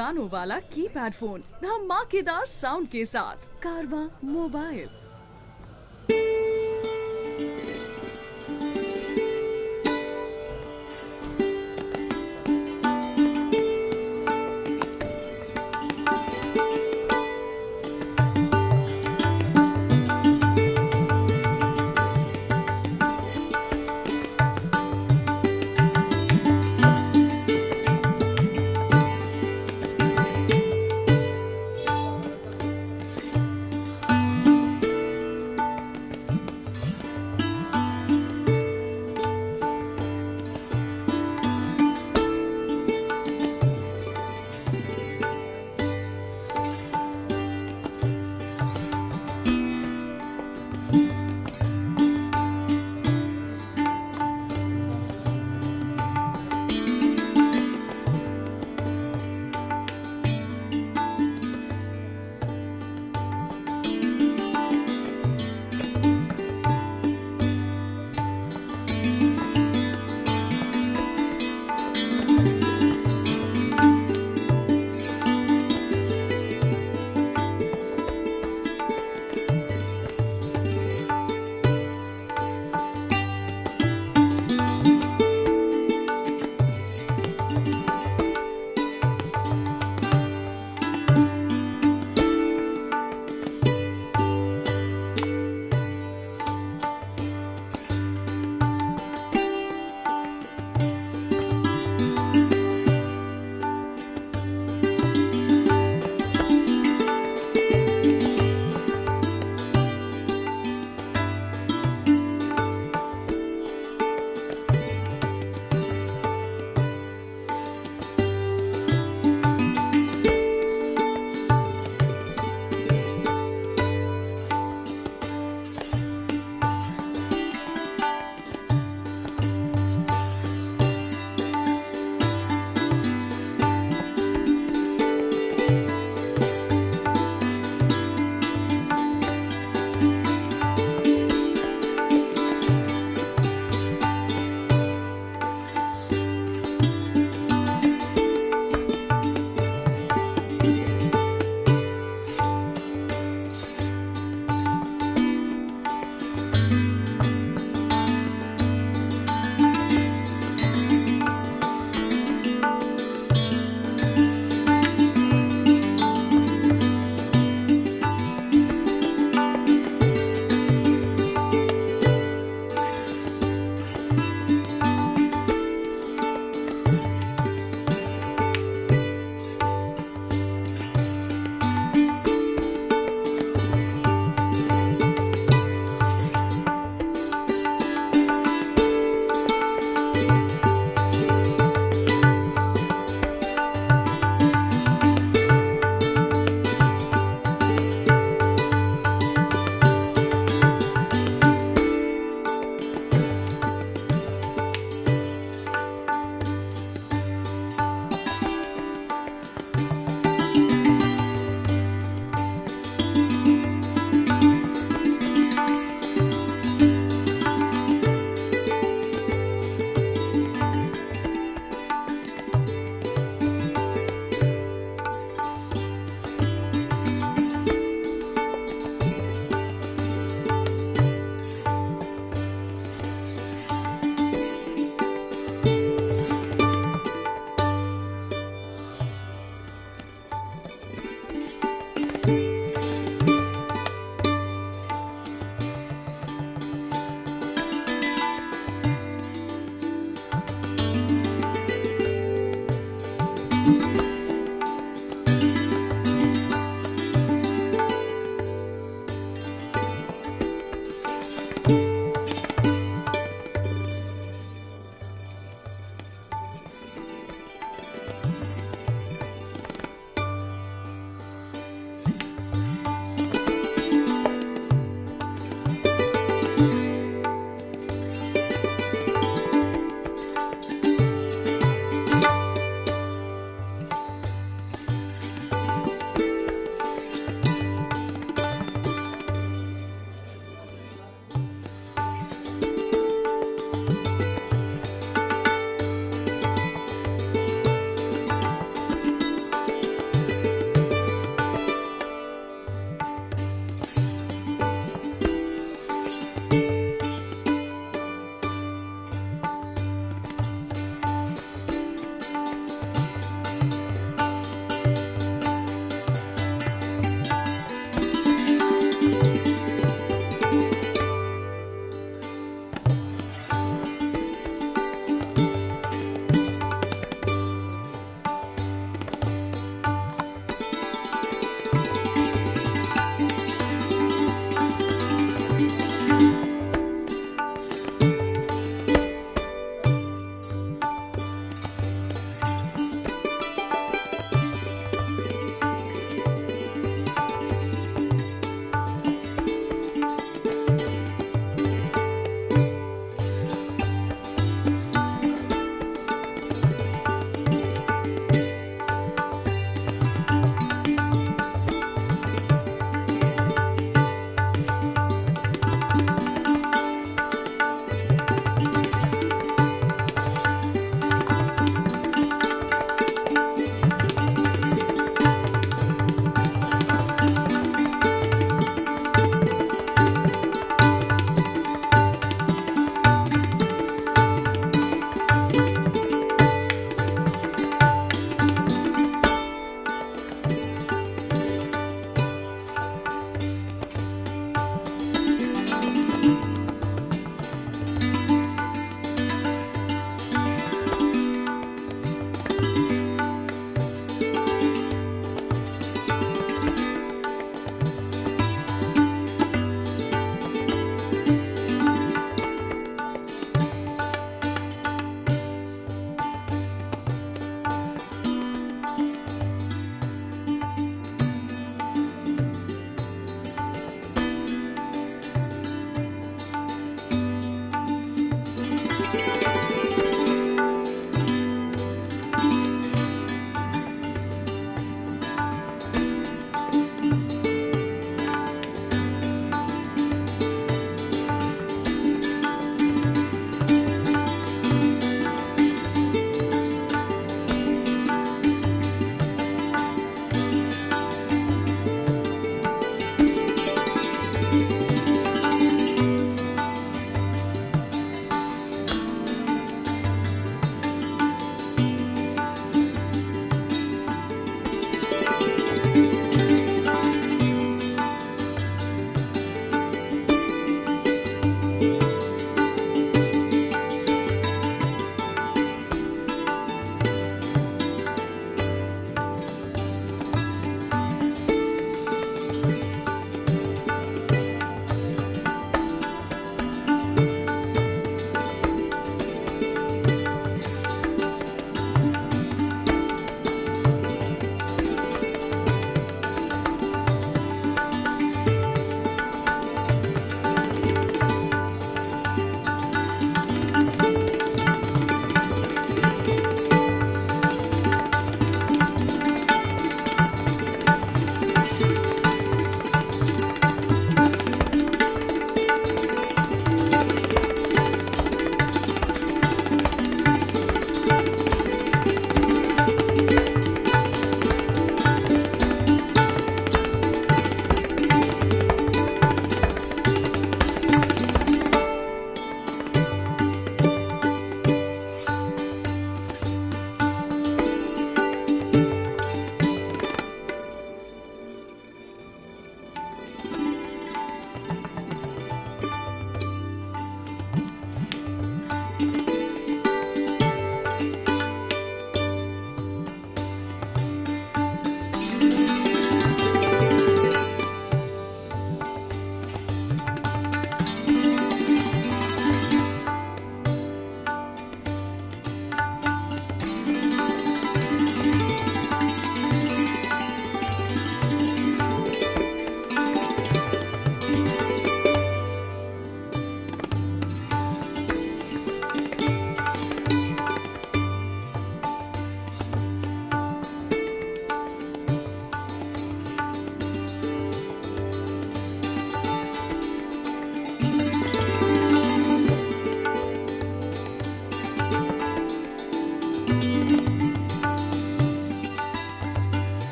गानों वाला keypad phone धमाकेदार साउंड के साथ कारवां मोबाइल।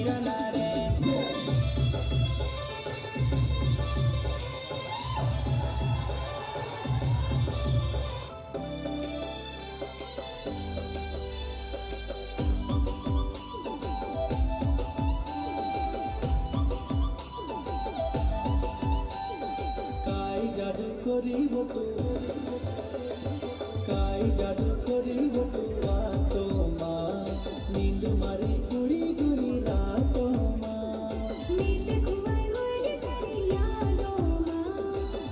हिरना रे काई जादू करिब तू काई जादू करिब तू रातो मा नींद मारी गुड़ी गुड़ी रातो मा नींद खुआई गुड़ी तेरी यादों माँ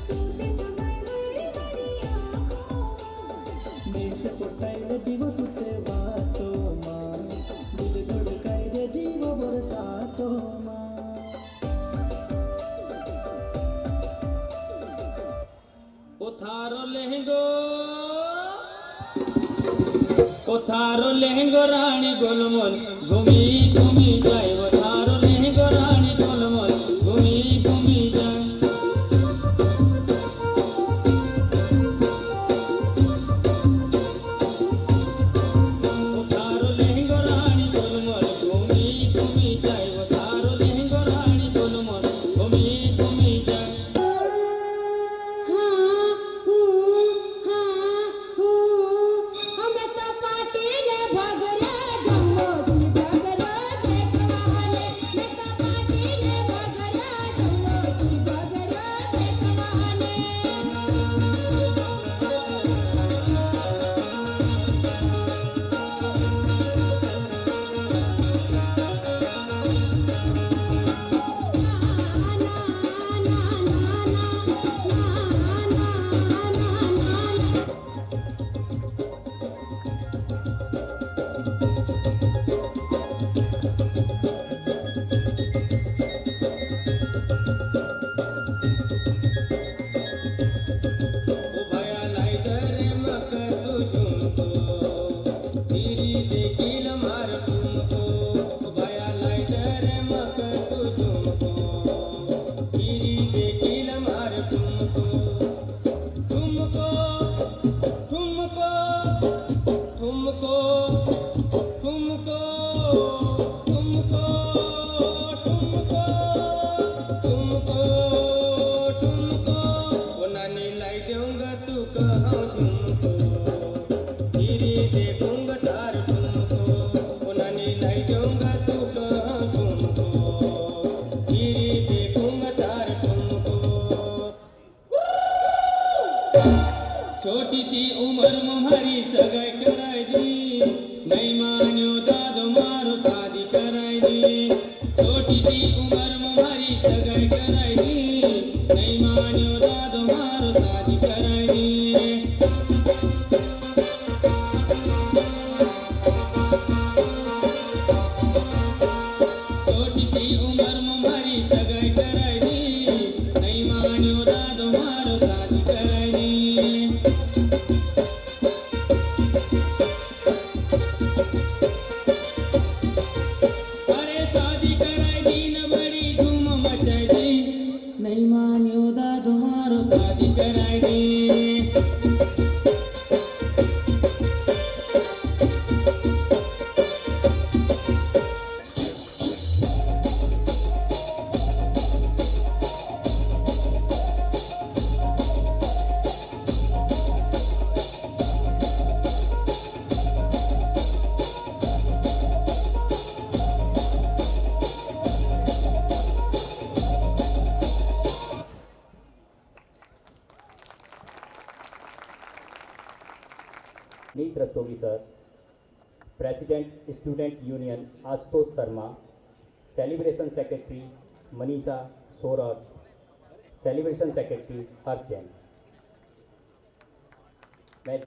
तूते समाई गुड़ी बड़ी आँखों माँ नीसे पोटाई रे दीवो तुते वातो मा दिल धड़काई रे दीवो बरसातो मा थारो लहंगो रानी गोलमोल घूमी घूमी जाए वो थारो लहंगो रानी गोलमोल घूमी घूमी जाए वो थारो लहंगो रानी गोलमोल घूमी घूमी जाए वो थारो लहंगो रानी गोलमोल घूमी घूमी जाए हमें तो पार्टी ने भगरे जम्मो जी भगरे देखवाले मैं तो पार्टी ने भगरे जम्मो जी भगरे देखवाले ओ भया लाई दरे मक तू झुमको तेरी देखिल मार तुमको ओ भया लाई दरे मक तू झुमको तेरी देखिल मार तुमको तुमको तुमको तुमको तुमको तुमको तुमको तुमको तुमको ओ नानी लाई दूंगा तू कहाँ झुमको तेरी देखूंगा तार तुमको ओ नानी लाई दूंगा तू कहाँ झुमको तेरी देखूंगा तार तुमको छोटी सी उम्र मुहारी सगाई कराई दी नहीं मान्यो दादो मारो शादी कराई दी छोटी सी उम्र मुहारी सगाई कराई दी नहीं मान्यो दादो मारो शादी कराई दी छोटी सी उम्र मुहारी सगाई कराई दी नहीं मान्यो दादो मारो शादी कराई दी अरे शादी कराई दी न बड़ी धूम मचाई दी नहीं मान्यो दादो मारो शादी कराई दी Neet Rastogi sir, president student union Ashutosh Sharma, celebration secretary Manisha Saurabh, celebration secretary Harsh Jain. मैं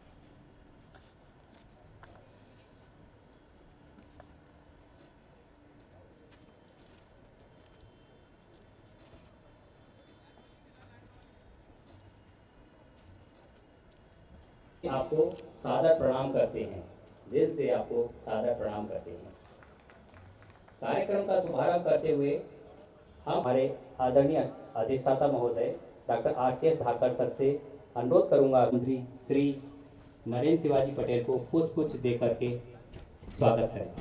आपको सादर प्रणाम करते हैं, दिल से आपको सादर प्रणाम करते हैं। कार्यक्रम का शुभारंभ करते हुए हम हमारे आदरणीय अधिष्ठाता महोदय डॉक्टर आर.के.एस. धाकड़ सर से अनुरोध करूंगा, मंत्री श्री नरेंद्र शिवाजी पटेल को पुष्प दे करके स्वागत करें।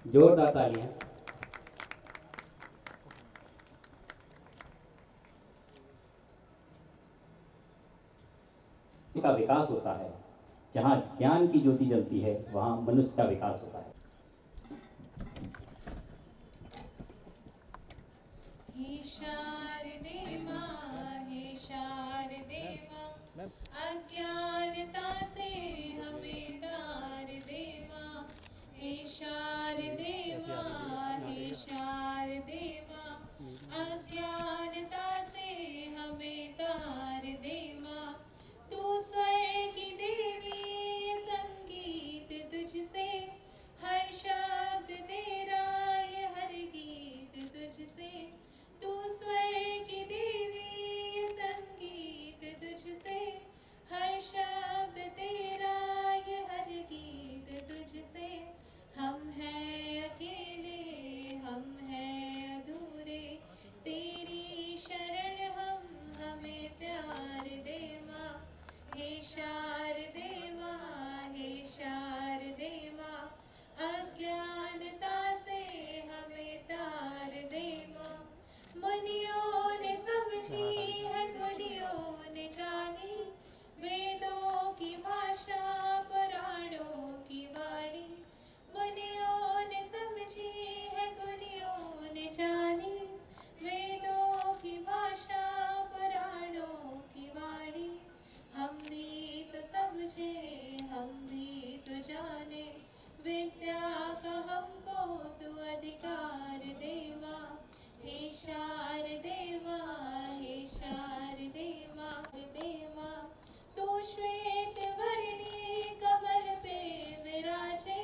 जोरदार तालियां। का विकास होता है, जहाँ ज्ञान की ज्योति जलती है वहाँ मनुष्य का विकास होता है। हे शारदे माँ, हे शारदे माँ, अज्ञानता से हमें तार दे माँ। हे शारदे माँ, हे शारदे माँ, अज्ञानता से हमें तार दे माँ। तू स्वर की देवी, संगीत तुझसे, हर शब्द तेरा ये हर गीत तुझसे। तू स्वर की देवी, संगीत तुझसे, हर शब्द तेरा ये हर गीत तुझसे। हम हैं अकेले, हम हैं अधूरे, तेरी शरण हम, हमें प्यार दे माँ। हे शारदे माँ, हे शारदे माँ, अज्ञानता से हमें तार दे माँ। मुनियों ने समझी है, गुनियों ने जानी, वेदों की भाषा, पुराणों की वाणी। मुनियों ने समझी है, गुनियों ने जानी, वेदों की भाषा, पुराणों की वाणी। हम भी तो समझे, हम भी तो जाने, विद्या का हमको तू अधिकार दे माँ। हे शारदे माँ, हे शारदे माँ, दे माँ। तू श्वेत वर्णी कमल पे विराजे,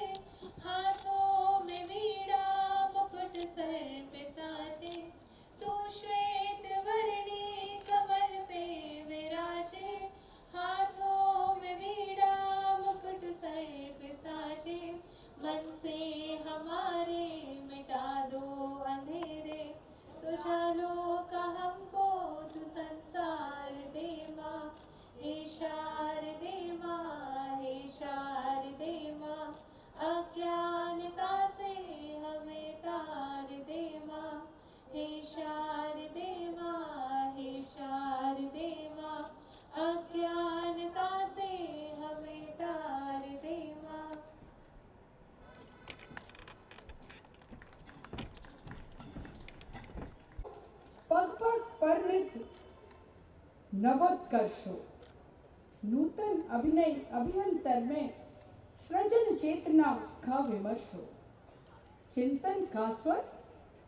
हाथों में वीणा, मुकुट सर पे साजे। तू श्वेत वर्णी कमल पे विराजे, हाथों में वीणा, मुकुट सर पे साजे। मन से हमारे मिटा दो अंधेरे, उजालों का हमको तू संसार दे माँ। हे शारदे माँ, हे शारदे माँ, अज्ञानता से हमें तार दे माँ। हे शारदे माँ, हे शारदे माँ, अज्ञानता से हमें तार दे माँ। पग पग परिणित नवोत्कर्षो, नूतन अभिनय अभियंतर में सृजन चेतना का विमर्श हो। चिंतन का स्वर,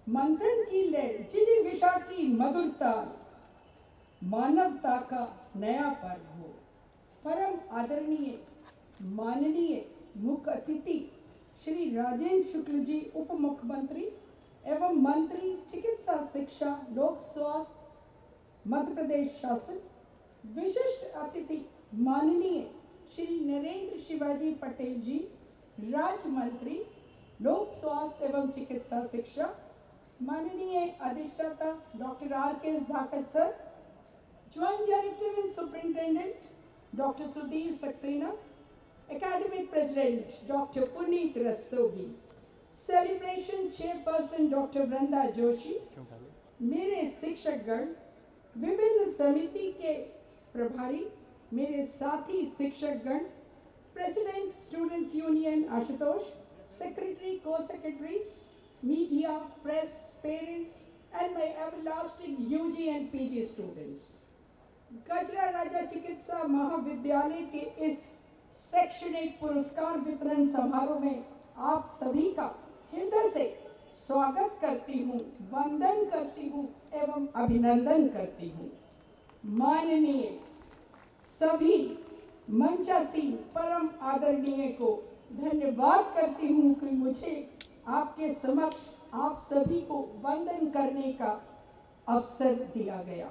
मंथन की लय, जिजीविषा की मधुरता, मानवता का नया पर्व हो। परम आदरणीय माननीय मुख्य अतिथि श्री राजेंद्र शुक्ल जी, उप मुख्यमंत्री एवं मंत्री चिकित्सा शिक्षा लोक स्वास्थ्य मध्य प्रदेश शासन। विशिष्ट अतिथि माननीय श्री नरेंद्र शिवाजी पटेल जी, राज्य मंत्री लोक स्वास्थ्य एवं चिकित्सा शिक्षा। माननीय अधिष्ठाता doctor R.K. Dhakad sir, joint director and superintendent doctor Sudhir Saxena, academic president doctor Puneet Rastogi, celebration chairperson doctor Vrinda Joshi, मेरे शिक्षकगण, विभिन्न समिति के प्रभारी, मेरे साथी शिक्षकगण, president students union Ashutosh, secretary, co secretaries, media, press, parents and my everlasting UG and PG students. Gajra Raja चिकित्सा महाविद्यालय के इस शैक्षणिक पुरस्कार वितरण समारोह में आप सभी का हृदय से स्वागत करती हूँ, वंदन करती हूँ एवं अभिनंदन करती हूँ। माननीय सभी मंचासीन परम आदरणीय को धन्यवाद करती हूँ कि मुझे आपके समक्ष आप सभी को वंदन करने का अवसर दिया गया।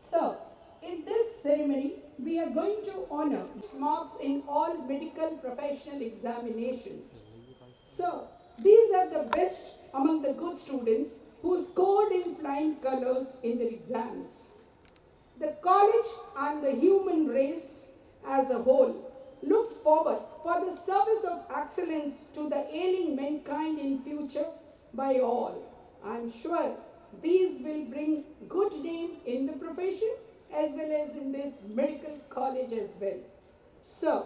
So, in this ceremony, we are going to honor marks in all medical professional examinations. So, these are the best among the good students who scored in flying colors in their exams. The college and the human race as a whole looks forward for the service of excellence to the ailing mankind in future by all. I am sure these will bring good name in the profession as well as in this medical college as well. So,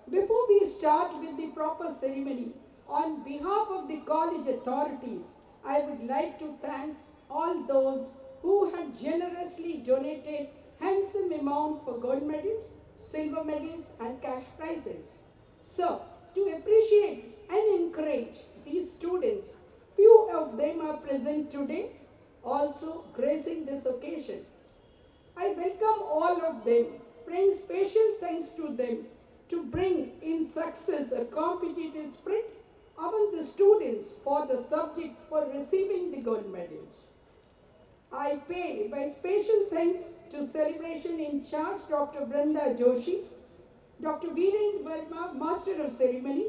before we start with the proper ceremony, on behalf of the college authorities, I would like to thank all those who had generously donated handsome amount for gold medals, silver medals and cash prizes. So, to appreciate and encourage these students, few of them are present today, also gracing this occasion. I welcome all of them, praying special thanks to them to bring in success a competitive spirit among the students for the subjects for receiving the gold medals. I pay my special thanks to celebration in charge Dr. Vrunda Joshi, Dr. Virendra Verma, Master of Ceremony,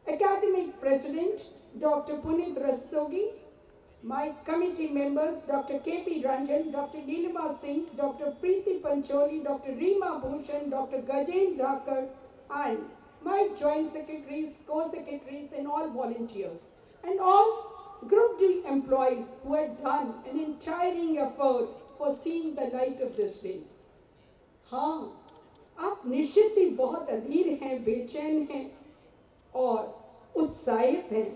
Academic President Dr. Punit Rastogi, my committee members Dr. K.P. Ranjan, Dr. Nilima Singh, Dr. Preeti Pancholi, Dr. Reema Bhushan, Dr. Gajen Dhakar, and my joint secretaries, co-secretaries and all volunteers, and all Group D employees who had done an entire effort for seeing the light of this day. हाँ, आप निश्चित ही बहुत अधीर हैं, बेचैन हैं और उत्साहित हैं।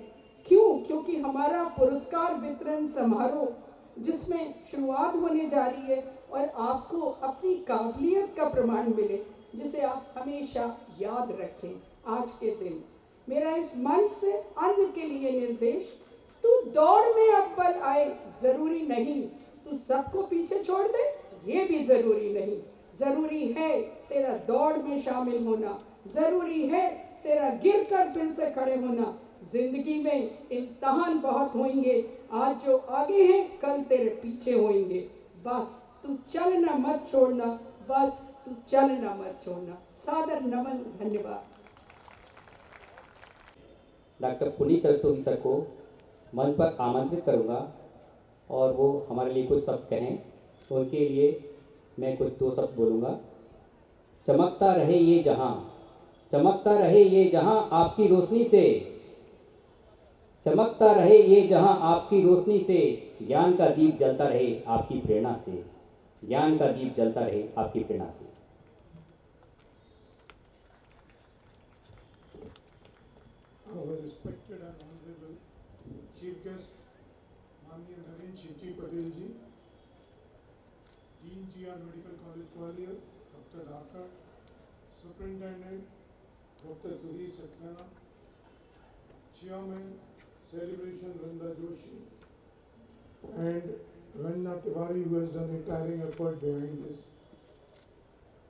क्यों? क्योंकि हमारा पुरस्कार वितरण समारोह जिसमें शुरुआत होने जा रही है और आपको अपनी काबिलियत का प्रमाण मिले, जिसे आप हमेशा याद रखें आज के दिन। मेरा इस मंच से अन्य के लिए निर्देश, तू दौड़ में अव्वल आए जरूरी नहीं, तू सबको पीछे छोड़ दे ये भी जरूरी नहीं। जरूरी है तेरा दौड़ में शामिल होना, जरूरी है तेरा गिर कर फिर से खड़े होना। जिंदगी में इम्तिहान बहुत होंगे, आज जो आगे हैं कल तेरे पीछे होंगे। बस तू चलना मत छोड़ना, बस तू चलना मत छोड़ना। सादर नमन, धन्यवाद। डॉक्टर पुनीत रस्तोगी सर को मंच पर आमंत्रित करूंगा और वो हमारे लिए कुछ शब्द कहें। तो उनके लिए मैं कुछ दो शब्द बोलूँगा। चमकता रहे ये जहां, चमकता रहे ये जहां आपकी रोशनी से, चमकता रहे ये जहां आपकी रोशनी से, ज्ञान का दीप जलता रहे आपकी प्रेरणा से, ज्ञान का दीप जलता रहे आपकी प्रेरणा से। Our respected and honorable chief guest, Manya Naveen Chichi Patel ji, Dean GR Medical College Gwalior, Dr. Dhakar, Superintendent Dr. Sudhi Saxena, Chairman Celebration Vrunda Joshi, and Ranjana Tiwari, who has done a tiring effort behind this.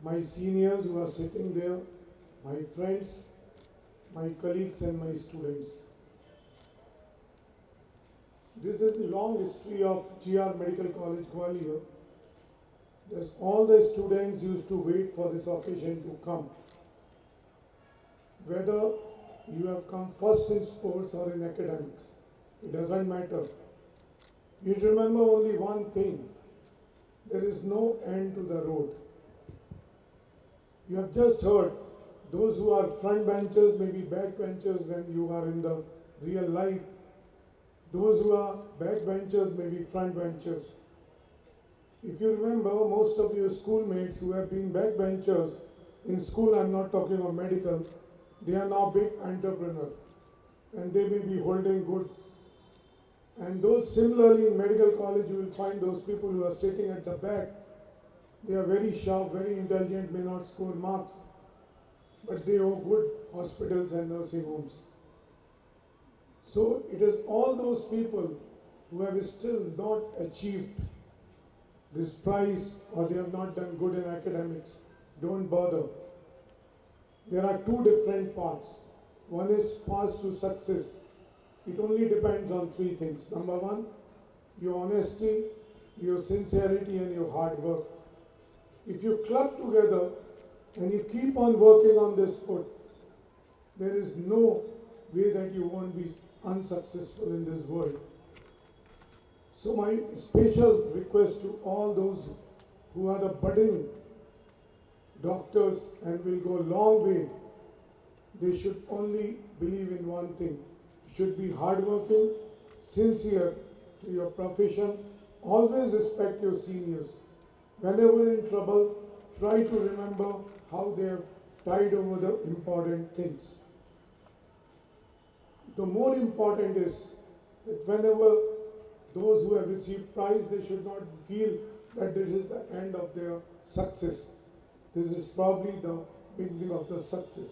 My seniors who are sitting there, my friends, my colleagues and my students. This is a long history of GR Medical College Gwalior. There's all the students used to wait for this occasion to come. Whether you have come first in sports or in academics, it doesn't matter. You remember only one thing: there is no end to the road. You have just heard, those who are front benchers may be back benchers when you are in the real life. Those who are back benchers may be front benchers. If you remember, most of your schoolmates who have been back benchers in school, I'm not talking of medical, they are now big entrepreneurs and they may be holding good. And those similarly in medical college, you will find those people who are sitting at the back. They are very sharp, very intelligent, may not score marks, but they own good hospitals and nursing homes. So it is all those people who have still not achieved this prize or they have not done good in academics. Don't bother. There are two different paths. One is path to success. It only depends on three things. Number one, your honesty, your sincerity and your hard work. If you club together and you keep on working on this foot, there is no way that you won't be unsuccessful in this world. So my special request to all those who are the budding doctors and will go a long way, they should only believe in one thing. You should be hardworking, sincere to your profession, always respect your seniors. Whenever in trouble, try to remember how they have tied over the important things. The more important is that whenever those who have received prize, they should not feel that this is the end of their success. This is probably the beginning of the success.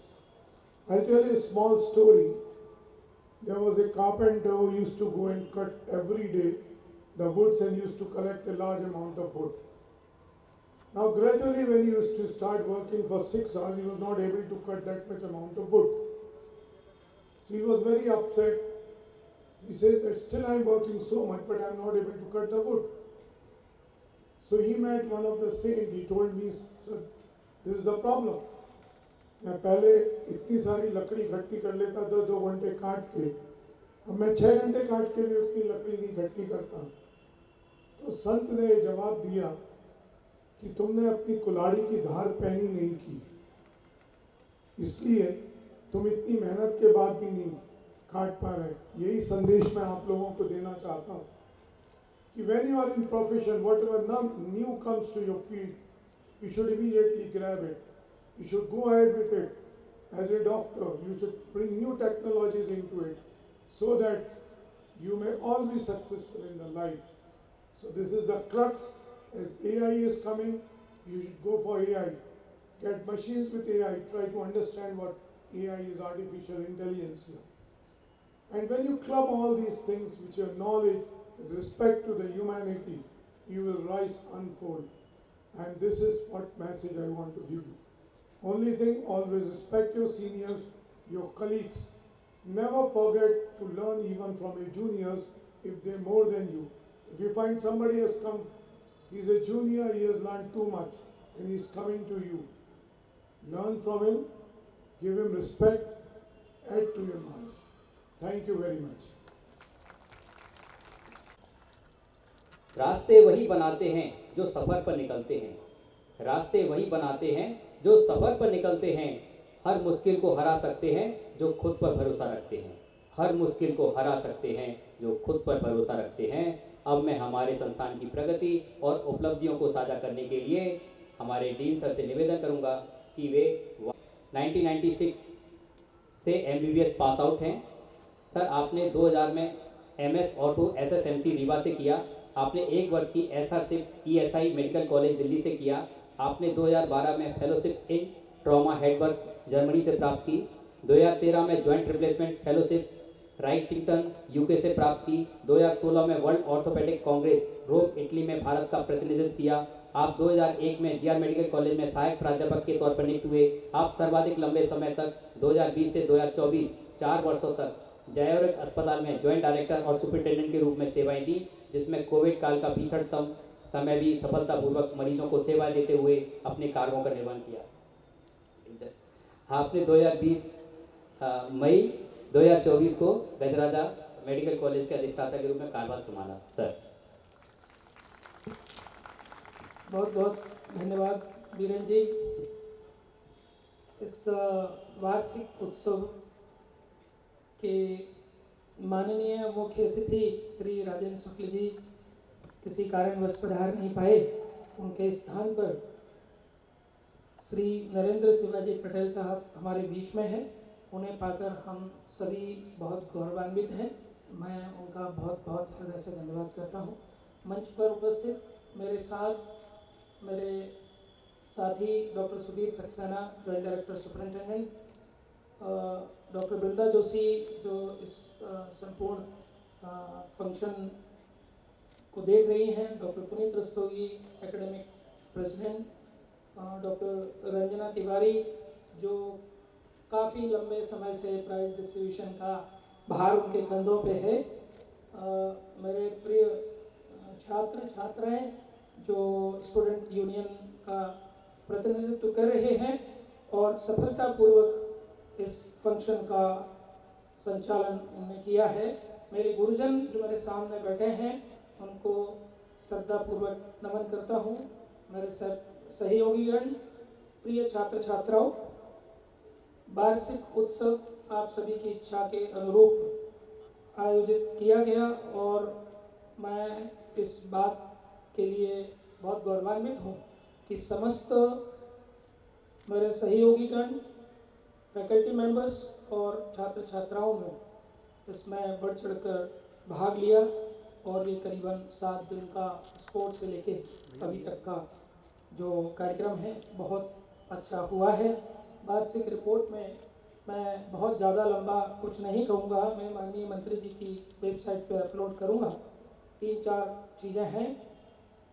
I'll tell you a small story. There was a carpenter who used to go and cut every day the woods and used to collect a large amount of wood. Now gradually when he used to start working for 6 hours, he was not able to cut that much amount of wood. So he was very upset. He said that still I am working so much but I am not able to cut the wood. So he met one of the saints. He told me, "Sir, this is the problem. मैं पहले इतनी सारी लकड़ी इकट्ठी कर लेता था 2 घंटे काट के, अब मैं 6 घंटे काट के भी उतनी लकड़ी नहीं इकट्ठी करता." तो संत ने जवाब दिया कि तुमने अपनी कुल्हाड़ी की धार पहनी नहीं की, इसलिए तुम इतनी मेहनत के बाद भी नहीं काट पा रहे. यही संदेश मैं आप लोगों को देना चाहता हूँ कि when you are in profession, whatever new comes to your field, you should immediately grab it. You should go ahead with it. As a doctor, you should bring new technologies into it so that you may all be successful in the life. So this is the crux. As AI is coming, you should go for AI. Get machines with AI. Try to understand what AI is, artificial intelligence here. And when you club all these things with your knowledge, with respect to the humanity, you will rise unfold. And this is what message I want to give you. Only thing, always respect your seniors, your colleagues. Never forget to learn even from your juniors if they're more than you. If you find somebody has come, he's a junior, he has learned too much, and he's coming to you. Learn from him, give him respect, add to your knowledge. Thank you very much. रास्ते वही बनाते हैं जो सफ़र पर निकलते हैं. रास्ते वही बनाते हैं जो सफ़र पर निकलते हैं. हर मुश्किल को हरा सकते हैं जो खुद पर भरोसा रखते हैं. हर मुश्किल को हरा सकते हैं जो खुद पर भरोसा रखते हैं. अब मैं हमारे संस्थान की प्रगति और उपलब्धियों को साझा करने के लिए हमारे डीन सर से निवेदन करूंगा कि वे 1996 से MBBS पास आउट हैं. सर, आपने 2000 में MS ऑर्थो SSMC रीवा से किया. आपने 1 वर्ष की SRशिप ESI मेडिकल कॉलेज दिल्ली से किया. आपने 2012 में फेलोशिप इन ट्रॉमा हेडवर्क जर्मनी से प्राप्त की. 2013 में joint replacement fellowship Wrightington UK से प्राप्त की. 2016 में world orthopaedic congress Rome Italy में भारत का प्रतिनिधित्व किया. आप 2001 में GR मेडिकल कॉलेज में सहायक प्राध्यापक के तौर पर नियुक्त हुए. आप सर्वाधिक लंबे समय तक 2020 से 2024 4 वर्षों तक जयौरक अस्पताल में जॉइंट डायरेक्टर और सुपरिटेंडेंट के रूप में सेवाएं दी, जिसमें कोविड काल का भीषणतम समय भी सफलतापूर्वक मरीजों को सेवाएं देते हुए अपने कार्यों का निर्वहन किया. आपने 2020 मई 2024 को गजराजा मेडिकल कॉलेज के अधिष्ठाता के रूप में कार्यभार संभाला. सर, बहुत बहुत धन्यवाद बीरेन जी. इस वार्षिक उत्सव के माननीय मुख्य अतिथि श्री राजेंद्र शुक्ल जी किसी कारणवश पधार नहीं पाए. उनके स्थान पर श्री नरेंद्र शिवाजी पटेल साहब हमारे बीच में हैं. उन्हें पाकर हम सभी बहुत गौरवान्वित हैं. मैं उनका बहुत बहुत हृदय से धन्यवाद करता हूं. मंच पर उपस्थित मेरे साथ मेरे साथी doctor Sudhir Saxena, joint director superintendent, doctor Vrinda Joshi जो इस संपूर्ण फंक्शन को देख रही हैं, doctor Puneet Rastogi academic president, doctor Ranjana Tiwari जो काफ़ी लंबे समय से प्राइज डिस्ट्रीब्यूशन का भार उनके कंधों पे है, मेरे प्रिय छात्र छात्राएं जो स्टूडेंट यूनियन का प्रतिनिधित्व कर रहे हैं और सफलतापूर्वक इस फंक्शन का संचालन उन्होंने किया है. मेरे गुरुजन जो मेरे सामने बैठे हैं उनको श्रद्धापूर्वक नमन करता हूँ. मेरे सहयोगीगण प्रिय छात्र छात्राओं, वार्षिक उत्सव आप सभी की इच्छा के अनुरूप आयोजित किया गया और मैं इस बात के लिए बहुत गौरवान्वित हूँ कि समस्त मेरे सहयोगीगण, फैकल्टी मेंबर्स और छात्र छात्राओं ने इसमें बढ़ चढ़कर भाग लिया और ये करीबन 7 दिन का स्पोर्ट से लेके अभी तक का जो कार्यक्रम है बहुत अच्छा हुआ है। वार्षिक रिपोर्ट में मैं बहुत ज़्यादा लंबा कुछ नहीं कहूँगा, मैं माननीय मंत्री जी की वेबसाइट पे अपलोड करूँगा। 3-4 चीज़ें हैं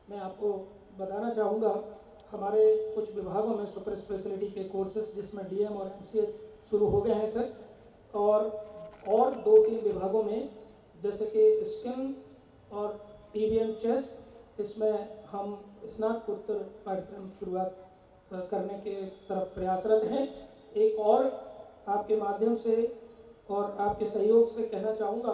मैं आपको बताना चाहूँगा। हमारे कुछ विभागों में सुपर स्पेशलिटी के कोर्सेज जिसमें डीएम और एमसीएच शुरू हो गए हैं सर, और 2-3 विभागों में जैसे कि स्किन और टीबीएम चेस्ट, इसमें हम स्नातकोत्तर पाठ्यक्रम शुरुआत करने के तरफ प्रयासरत हैं। एक और आपके माध्यम से और आपके सहयोग से कहना चाहूँगा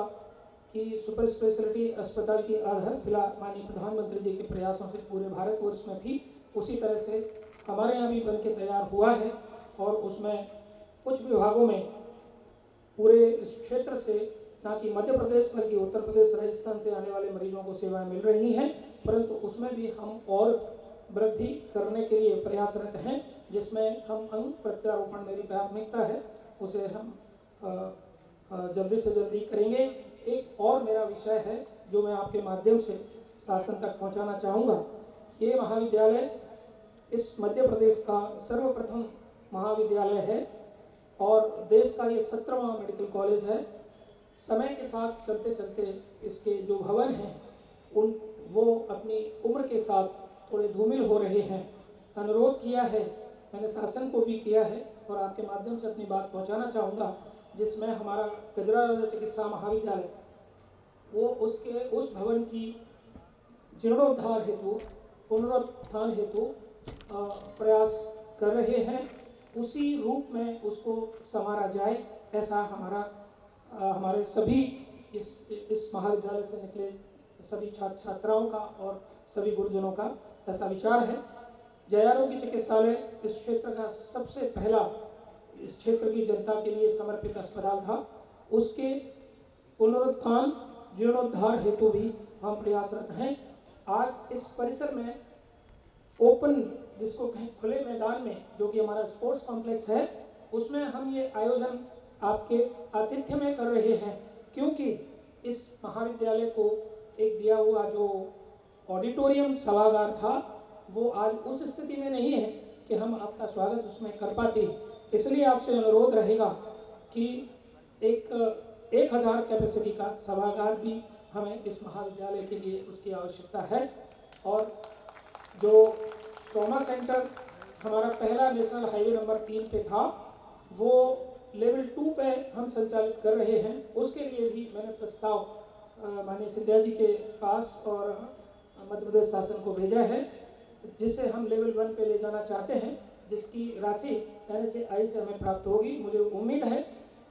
कि सुपर स्पेशलिटी अस्पताल की आधारशिला माननीय प्रधानमंत्री जी के प्रयासों से पूरे भारतवर्ष में थी, उसी तरह से हमारे यहाँ भी बन के तैयार हुआ है और उसमें कुछ विभागों में पूरे इस क्षेत्र से ना कि मध्य प्रदेश बल्कि उत्तर प्रदेश, राजस्थान से आने वाले मरीजों को सेवाएं मिल रही हैं, परंतु उसमें भी हम और वृद्धि करने के लिए प्रयासरत हैं, जिसमें हम अंग प्रत्यारोपण मेरी प्राथमिकता है, उसे हम जल्दी से जल्दी करेंगे। एक और मेरा विषय है जो मैं आपके माध्यम से शासन तक पहुंचाना चाहूँगा। ये महाविद्यालय इस मध्य प्रदेश का सर्वप्रथम महाविद्यालय है और देश का ये 17वां मेडिकल कॉलेज है। समय के साथ चलते चलते इसके जो भवन हैं वो अपनी उम्र के साथ थोड़े धूमिल हो रहे हैं। अनुरोध किया है, मैंने शासन को भी किया है और आपके माध्यम से अपनी बात पहुंचाना चाहूँगा, जिसमें हमारा गजरा चिकित्सा महाविद्यालय वो उस भवन की जीर्णोद्धार हेतु, पुनरुत्थान हेतु प्रयास कर रहे हैं। उसी रूप में उसको संवारा जाए, ऐसा हमारे सभी इस महाविद्यालय से निकले सभी छात्र छात्राओं का और सभी गुरुजनों का ऐसा विचार है। जयारोग्य चिकित्सालय इस क्षेत्र का सबसे पहला इस क्षेत्र की जनता के लिए समर्पित अस्पताल था। उसके पुनरुत्थान जीर्णोद्धार हेतु भी हम प्रयासरत हैं। आज इस परिसर में ओपन, जिसको कहें खुले मैदान में, जो कि हमारा स्पोर्ट्स कॉम्प्लेक्स है, उसमें हम ये आयोजन आपके आतिथ्य में कर रहे हैं, क्योंकि इस महाविद्यालय को एक दिया हुआ जो ऑडिटोरियम सभागार था वो आज उस स्थिति में नहीं है कि हम आपका स्वागत उसमें कर पाते। इसलिए आपसे अनुरोध रहेगा कि एक 1000 कैपेसिटी का सभागार भी हमें इस महाविद्यालय के लिए उसकी आवश्यकता है। और जो ट्रॉमा सेंटर हमारा पहला नेशनल हाईवे नंबर 3 पे था, वो लेवल 2 पे हम संचालित कर रहे हैं। उसके लिए भी मैंने प्रस्ताव माननीय सिंधिया जी के पास और मध्य प्रदेश शासन को भेजा है, जिसे हम लेवल 1 पे ले जाना चाहते हैं, जिसकी राशि NHAI से हमें प्राप्त होगी। मुझे उम्मीद है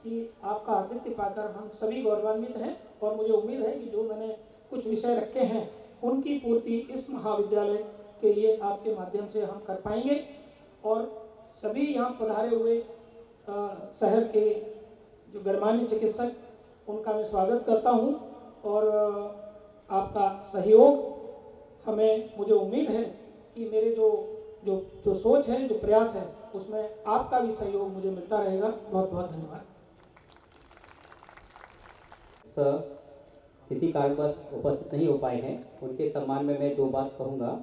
कि आपका आतिथ्य पाकर हम सभी गौरवान्वित हैं और मुझे उम्मीद है कि जो मैंने कुछ विषय रखे हैं उनकी पूर्ति इस महाविद्यालय के लिए आपके माध्यम से हम कर पाएंगे। और सभी यहाँ पधारे हुए शहर के जो गणमान्य चिकित्सक, उनका मैं स्वागत करता हूँ और आपका सहयोग मुझे उम्मीद है कि मेरे जो सोच है, जो प्रयास है, उसमें आपका भी सहयोग मुझे मिलता रहेगा। बहुत बहुत धन्यवाद सर। किसी कारणवश उपस्थित नहीं हो पाए हैं, उनके सम्मान में मैं 2 बात कहूँगा।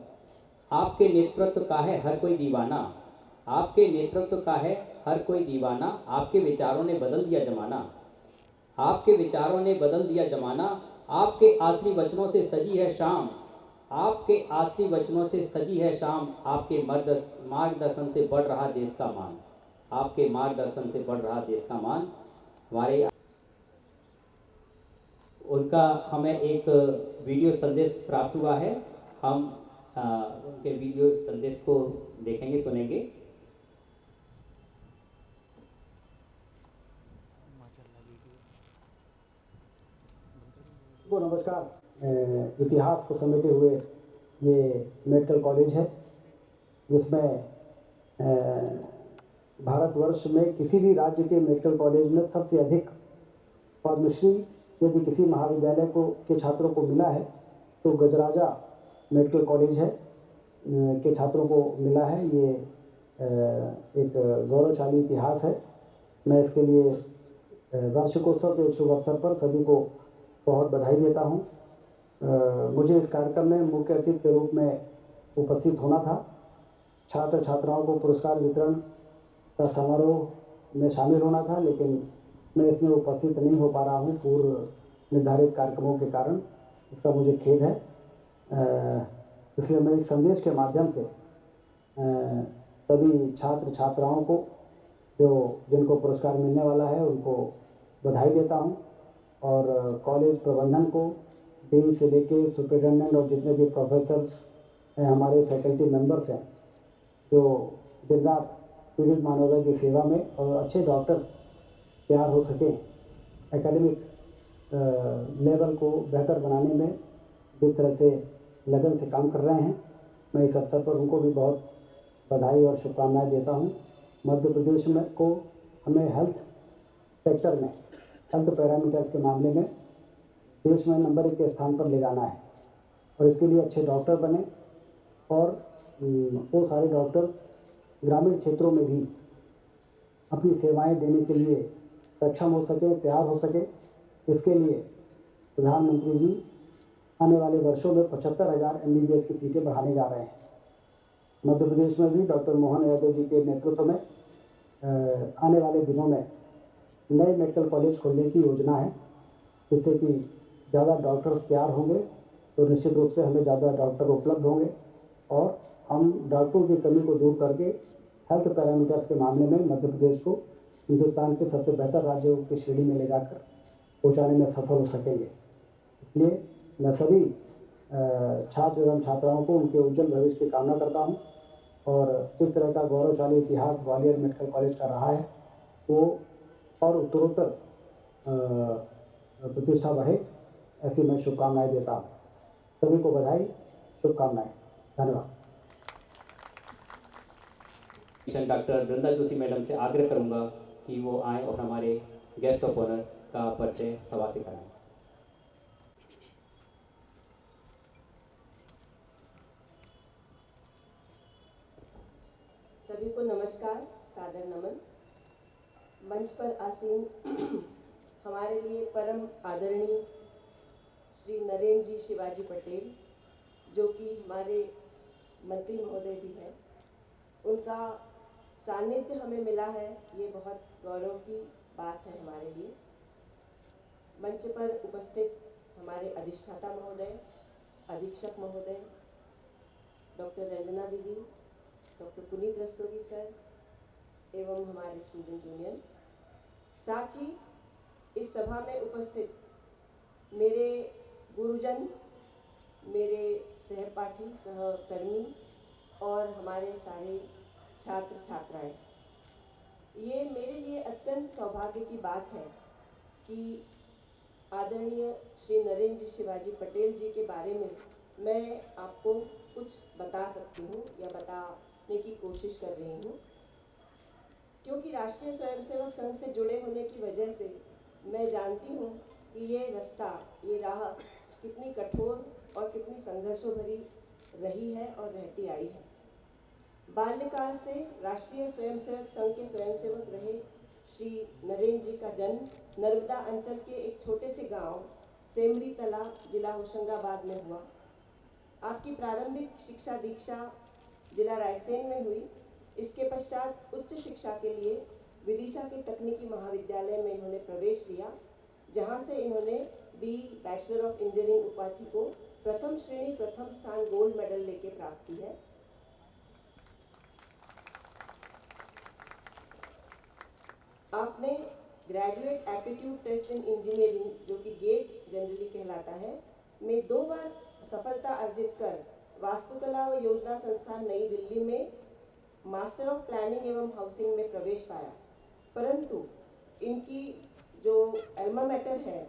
आपके नेतृत्व का है हर कोई दीवाना, आपके नेतृत्व का है हर कोई दीवाना, आपके विचारों ने बदल दिया जमाना, आपके विचारों ने बदल दिया जमाना, आपके आसरी वचनों से सजी है शाम, आपके आसरी वचनों से सजी है शाम, आपके मार्गदर्शन से बढ़ रहा देश का मान, आपके मार्गदर्शन से बढ़ रहा देश का मान। हमारे उनका हमें एक वीडियो संदेश प्राप्त हुआ है, हम उनके वीडियो संदेश को देखेंगे, सुनेंगे। नमस्कार। इतिहास को समेटे हुए ये मेडिकल कॉलेज है, जिसमें भारतवर्ष में किसी भी राज्य के मेडिकल कॉलेज में सबसे अधिक पद्मश्री यदि किसी महाविद्यालय को के छात्रों को मिला है तो गजराजा मेडिकल कॉलेज है के छात्रों को मिला है। ये एक गौरवशाली इतिहास है। मैं इसके लिए वार्षिकोत्सव के शुभ अवसर पर सभी को बहुत बधाई देता हूँ। मुझे इस कार्यक्रम में मुख्य अतिथि के रूप में उपस्थित होना था। छात्र छात्राओं को पुरस्कार वितरण का समारोह में शामिल होना था, लेकिन मैं इसमें उपस्थित नहीं हो पा रहा हूँ पूर्व निर्धारित कार्यक्रमों के कारण। इसका मुझे खेद है। इसलिए मैं इस संदेश के माध्यम से सभी छात्र छात्राओं को जिनको पुरस्कार मिलने वाला है उनको बधाई देता हूँ और कॉलेज प्रबंधन को, डीन से लेके सुपरिटेंडेंट और जितने भी प्रोफेसर्स हैं, हमारे फैकल्टी मेंबर्स हैं जो दिन रात पीड़ित मानवता की सेवा में और अच्छे डॉक्टर्स तैयार हो सकें, एकेडमिक लेवल को बेहतर बनाने में जिस तरह से लगन से काम कर रहे हैं, मैं इस अवसर पर उनको भी बहुत बधाई और शुभकामनाएं देता हूं। मध्य प्रदेश में को हमें हेल्थ सेक्टर में, हेल्थ पैरामीटर्स के मामले में देश में नंबर 1 के स्थान पर ले जाना है और इसके लिए अच्छे डॉक्टर बने और वो सारे डॉक्टर्स ग्रामीण क्षेत्रों में भी अपनी सेवाएं देने के लिए सक्षम हो सके, तैयार हो सके। इसके लिए प्रधानमंत्री जी आने वाले वर्षों में 75,000 MBBS की सीटें बढ़ाने जा रहे हैं। मध्य प्रदेश में भी डॉक्टर मोहन यादव जी के नेतृत्व में आने वाले दिनों में नए मेडिकल कॉलेज खोलने की योजना है, जिससे कि ज़्यादा डॉक्टर्स तैयार होंगे तो निश्चित रूप से हमें ज़्यादा डॉक्टर उपलब्ध होंगे और हम डॉक्टरों की कमी को दूर करके हेल्थ पैरामीटर्स के मामले में मध्य प्रदेश को हिंदुस्तान के सबसे बेहतर राज्यों की श्रेणी में ले जाकर पहुँचाने में सफल हो सकेंगे। इसलिए मैं सभी छात्र एवं छात्राओं को उनके उज्जवल भविष्य की कामना करता हूं और इस तरह का गौरवशाली इतिहास ग्वालियर मेडिकल कॉलेज का रहा है वो और उत्तरोत्तर प्रतिष्ठा बढ़े, ऐसी मैं शुभकामनाएं देता हूं। सभी को बधाई, शुभकामनाएं। धन्यवाद। डॉक्टर वृंदा जोशी मैडम से आग्रह करूंगा कि वो आए और हमारे गेस्ट ऑफ ऑनर का परिचय सभा से कराएं। सभी को नमस्कार, सादर नमन। मंच पर आसीन हमारे लिए परम आदरणीय श्री नरेंद्र जी शिवाजी पटेल, जो कि हमारे मंत्री महोदय भी हैं, उनका सानिध्य हमें मिला है, ये बहुत गौरव की बात है हमारे लिए। मंच पर उपस्थित हमारे अधिष्ठाता महोदय, अधीक्षक महोदय, डॉक्टर रंजना दीदी, डॉक्टर पुनीत रस्तोगी सर एवं हमारे स्टूडेंट यूनियन, साथ ही इस सभा में उपस्थित मेरे गुरुजन, मेरे सहपाठी, सहकर्मी और हमारे सारे छात्र छात्राएं, ये मेरे लिए अत्यंत सौभाग्य की बात है कि आदरणीय श्री नरेंद्र शिवाजी पटेल जी के बारे में मैं आपको कुछ बता सकती हूँ या बताने की कोशिश कर रही हूँ, क्योंकि राष्ट्रीय स्वयंसेवक संघ से जुड़े होने की वजह से मैं जानती हूँ कि ये रास्ता, ये राह कितनी कठोर और कितनी संघर्षों भरी रही है और रहती आई है। बाल्यकाल से राष्ट्रीय स्वयंसेवक संघ के स्वयंसेवक रहे श्री नरेंद्र जी का जन्म नर्मदा अंचल के एक छोटे से गांव सेमरी तला, जिला होशंगाबाद में हुआ। आपकी प्रारंभिक शिक्षा दीक्षा जिला रायसेन में हुई। इसके पश्चात उच्च शिक्षा के लिए विदिशा के तकनीकी महाविद्यालय में इन्होंने प्रवेश लिया, जहां से इन्होंने बी बैचलर ऑफ इंजीनियरिंग उपाधि को प्रथम श्रेणी प्रथम स्थान गोल्ड मेडल लेके प्राप्त की है। आपने graduate aptitude test in engineering, जो कि गेट जनरली कहलाता है, में 2 बार सफलता अर्जित कर वास्तुकला व योजना संस्थान नई दिल्ली में मास्टर ऑफ प्लानिंग एवं हाउसिंग में प्रवेश पाया। परंतु इनकी जो एल्मा मैटर है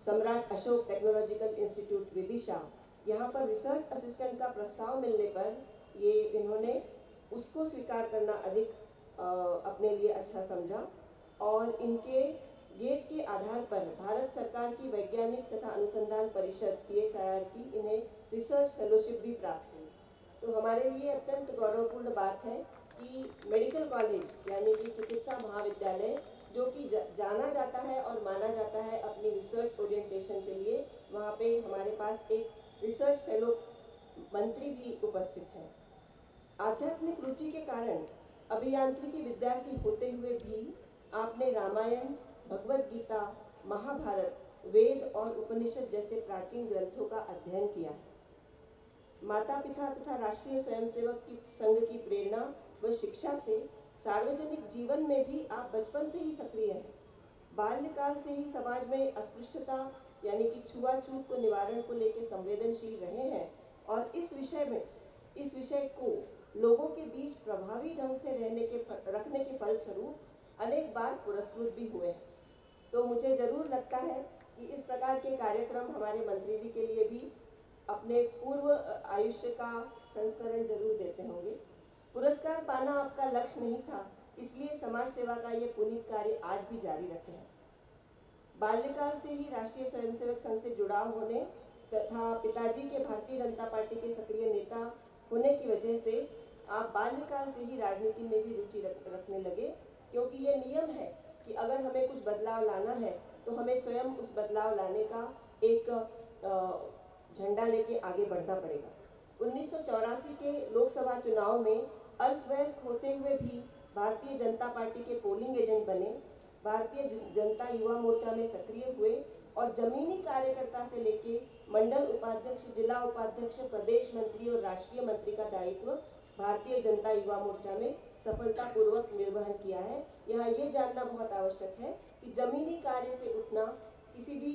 सम्राट अशोक टेक्नोलॉजिकल इंस्टीट्यूट विदिशा, यहाँ पर रिसर्च असिस्टेंट का प्रस्ताव मिलने पर ये इन्होंने उसको स्वीकार करना अधिक अपने लिए अच्छा समझा और इनके गेट के आधार पर भारत सरकार की वैज्ञानिक तथा अनुसंधान परिषद CSIR की इन्हें रिसर्च फेलोशिप भी प्राप्त हुई। तो हमारे लिए अत्यंत गौरवपूर्ण बात है कि मेडिकल कॉलेज यानी कि चिकित्सा महाविद्यालय जो कि जाना जाता है और माना जाता है अपनी रिसर्च ओरिएंटेशन के लिए, वहाँ पे हमारे पास एक रिसर्च फेलो मंत्री भी उपस्थित हैं। आध्यात्मिक रुचि के कारण अभियांत्रिकी विद्यार्थी होते हुए भी आपने रामायण, भगवत गीता, महाभारत, वेद और उपनिषद जैसे प्राचीन ग्रंथों का अध्ययन किया है। माता पिता तथा राष्ट्रीय स्वयंसेवक संघ की प्रेरणा व शिक्षा से सार्वजनिक जीवन में भी आप बचपन से ही सक्रिय हैं। बाल्यकाल से ही समाज में अस्पृश्यता यानी कि छुआछूत को निवारण को लेकर संवेदनशील रहे हैं और इस विषय को लोगों के बीच प्रभावी ढंग से रखने के फलस्वरूप अनेक बार पुरस्कृत भी हुए हैं। तो मुझे जरूर लगता है कि इस प्रकार के कार्यक्रम हमारे मंत्री जी के लिए भी अपने पूर्व आयुष्य का संस्मरण जरूर देते होंगे। पुरस्कार पाना आपका लक्ष्य नहीं था, इसलिए समाज सेवा का ये पुनीत कार्य आज भी जारी रखे हैं। बाल्यकाल से ही राष्ट्रीय स्वयंसेवक संघ से जुड़ाव होने तथा पिताजी के भारतीय जनता पार्टी के सक्रिय नेता होने की वजह से आप बाल्यकाल से ही राजनीति में भी रुचि रखने लगे, क्योंकि ये नियम है कि अगर हमें कुछ बदलाव लाना है तो हमें स्वयं उस बदलाव लाने का एक झंडा लेके आगे बढ़ना पड़ेगा। 1984 के लोकसभा चुनाव में अल्पवयस्क होते हुए भी भारतीय जनता पार्टी के पोलिंग एजेंट बने, भारतीय जनता युवा मोर्चा में सक्रिय हुए और जमीनी कार्यकर्ता से लेके मंडल उपाध्यक्ष, जिला उपाध्यक्ष, प्रदेश मंत्री और राष्ट्रीय मंत्री का दायित्व भारतीय जनता युवा मोर्चा में सफलतापूर्वक निर्वहन किया है। यहाँ ये जानना बहुत आवश्यक है कि जमीनी कार्य से उठना किसी भी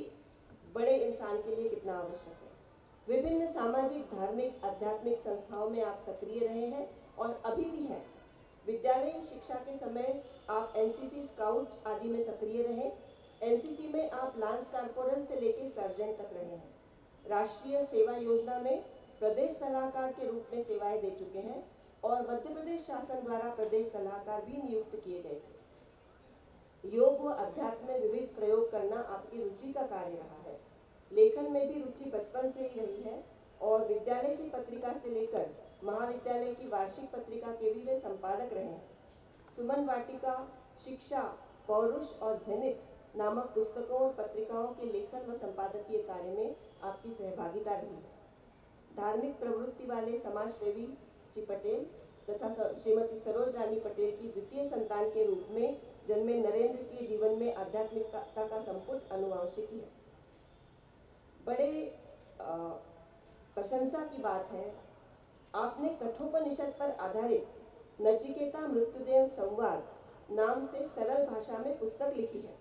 बड़े इंसान के लिए कितना आवश्यक है। विभिन्न सामाजिक, धार्मिक, आध्यात्मिक संस्थाओं में आप सक्रिय रहे हैं और अभी भी हैं। विद्यालयीन शिक्षा के समय आप NCC, स्काउट आदि में सक्रिय रहे। NCC में आप लांस कॉर्पोरल से लेकर सर्जेंट तक रहे हैं। राष्ट्रीय सेवा योजना में प्रदेश सलाहकार के रूप में सेवाएं दे चुके हैं और मध्य प्रदेश शासन द्वारा प्रदेश सलाहकार भी नियुक्त किए गए थे। योग व अध्यात्म में विविध प्रयोग करना आपकी रुचि का कार्य रहा है। लेखन में भी रुचि बचपन से ही रही है और विद्यालय की पत्रिका से लेकर महाविद्यालय की वार्षिक पत्रिका के भी वे संपादक रहे हैं। सुमन वाटिका, शिक्षा, पौरुष और झनित नामक पुस्तकों और पत्रिकाओं के लेखन व संपादकीय कार्य में आपकी सहभागिता रही है। धार्मिक प्रवृत्ति वाले समाजसेवी श्री पटेल तथा श्रीमती सरोज रानी पटेल की द्वितीय संतान के रूप में जन्मे नरेंद्र के जीवन में आध्यात्मिकता का संपुट अनुवांशिक है। बड़े प्रशंसा की बात है, आपने कठोपनिषद पर आधारित नचिकेता मृत्युदेव संवाद नाम से सरल भाषा में पुस्तक लिखी है,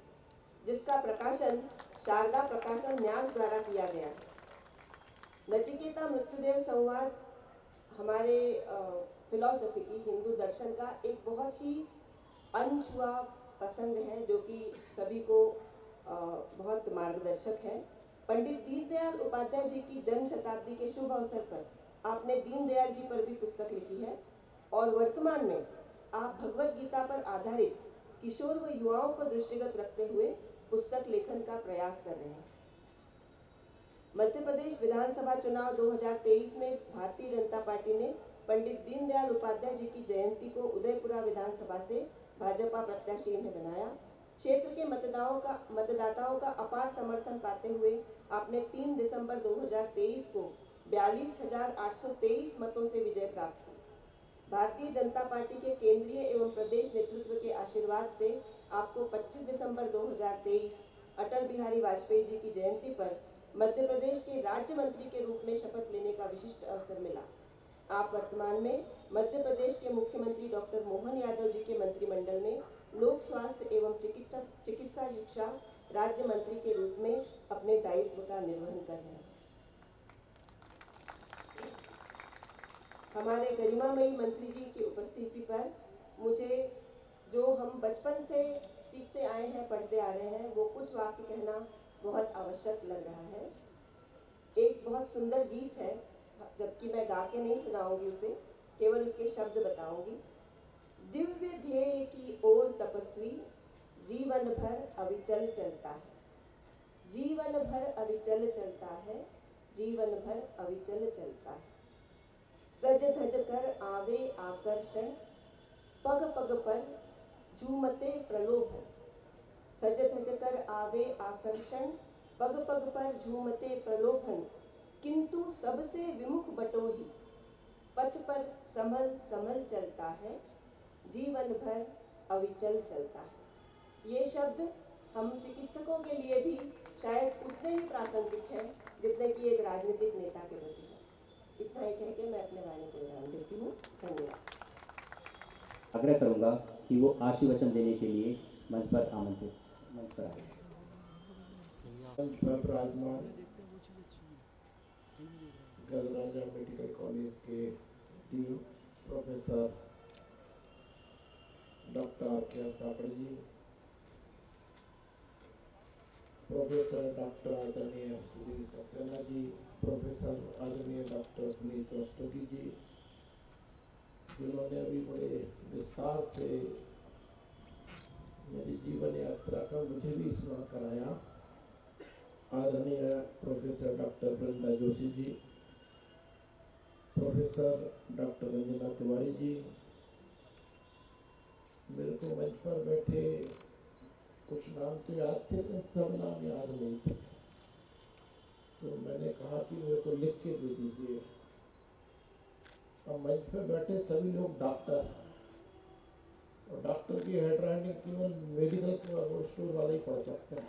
जिसका प्रकाशन शारदा प्रकाशन न्यास द्वारा किया गया है। नचिकेता मृत्युदेव संवाद हमारे फिलॉसफी की, हिंदू दर्शन का एक बहुत ही अनछुआ प्रसंग है, जो कि सभी को बहुत मार्गदर्शक है। पंडित दीनदयाल उपाध्याय जी की जन्म शताब्दी के शुभ अवसर पर आपने दीनदयाल जी पर भी पुस्तक लिखी है और वर्तमान में आप भगवत गीता पर आधारित किशोर व युवाओं को दृष्टिगत रखते हुए पुस्तक लेखन का प्रयास कर रहे हैं। मध्य प्रदेश विधानसभा चुनाव 2023 में भारतीय जनता पार्टी ने पंडित दीनदयाल उपाध्याय जी की जयंती को उदयपुरा विधानसभा से भाजपा प्रत्याशी ने बनाया। क्षेत्र के मतदाताओं का अपार समर्थन पाते हुए आपने 3 दिसंबर 2023 को 42,823 मतों से विजय प्राप्त की। भारतीय जनता पार्टी के केंद्रीय एवं प्रदेश नेतृत्व के आशीर्वाद से आपको 25 दिसंबर 2023 अटल बिहारी वाजपेयी जी की जयंती पर मध्य प्रदेश के राज्य मंत्री के रूप में शपथ लेने का विशिष्ट अवसर मिला। आप वर्तमान में मध्य प्रदेश के मुख्यमंत्री डॉक्टर मोहन यादव जी के मंत्रिमंडल में लोक स्वास्थ्य एवं चिकित्सा शिक्षा राज्य मंत्री के रूप में अपने दायित्व का निर्वहन कर रहे हैं। हमारे गरिमामयी मंत्री जी की उपस्थिति पर मुझे जो हम बचपन से सीखते आए हैं, पढ़ते आ रहे हैं, वो कुछ वाक्य कहना बहुत आवश्यक लग रहा है। एक बहुत सुंदर गीत है, जबकि मैं गा के नहीं सुनाऊंगी उसे, केवल उसके शब्द बताऊंगी। दिव्य ध्येय की ओर तपस्वी जीवन भर अविचल चलता है, जीवन भर अविचल चलता है, जीवन भर अविचल चलता है। सज धज कर आवे आकर्षण, पग पग पर झूमते प्रलोभन। सज धज कर आवे आकर्षण, पग पग पर झूमते प्रलोभन। किंतु सबसे विमुख बटोही, पथ पर संभल संभल चलता है, जीवन भर अविचल चलता है। ये शब्द हम चिकित्सकों के लिए भी शायद उतने ही प्रासंगिक हैं जितने कि एक राजनीतिक नेता के प्रति है। इतना ही कह के मैं अपने वाणी को विराम देती हूँ। धन्यवाद। आग्रह करूंगा कि वो आशीर्वचन देने के लिए मंच पर मंच पर आए। मंच पर विराजमान गजराजा मेडिकल कॉलेज के डीन प्रोफेसर डॉक्टर के तापड़ जी, प्रोफेसर डॉक्टर आदरणीय सुधीर सक्सेना जी, प्रोफेसर आदरणीय डॉक्टर पुनीत रस्तोगी जी, जिन्होंने अभी बड़े विस्तार से मेरी जीवन यात्रा का मुझे भी स्मरण कराया। आदरणीय professor doctor Vrinda Joshi ji, professor doctor Ranjana Tiwari ji, मेरे को मंच पर बैठे कुछ नाम तो याद थे लेकिन सब नाम याद नहीं थे, तो मैंने कहा कि मेरे को लिख के दे दीजिए। अब मंच पे बैठे सभी लोग डॉक्टर, और डॉक्टर की हेड राइटिंग केवल मेडिकल स्टोर वाला ही पढ़ सकता है।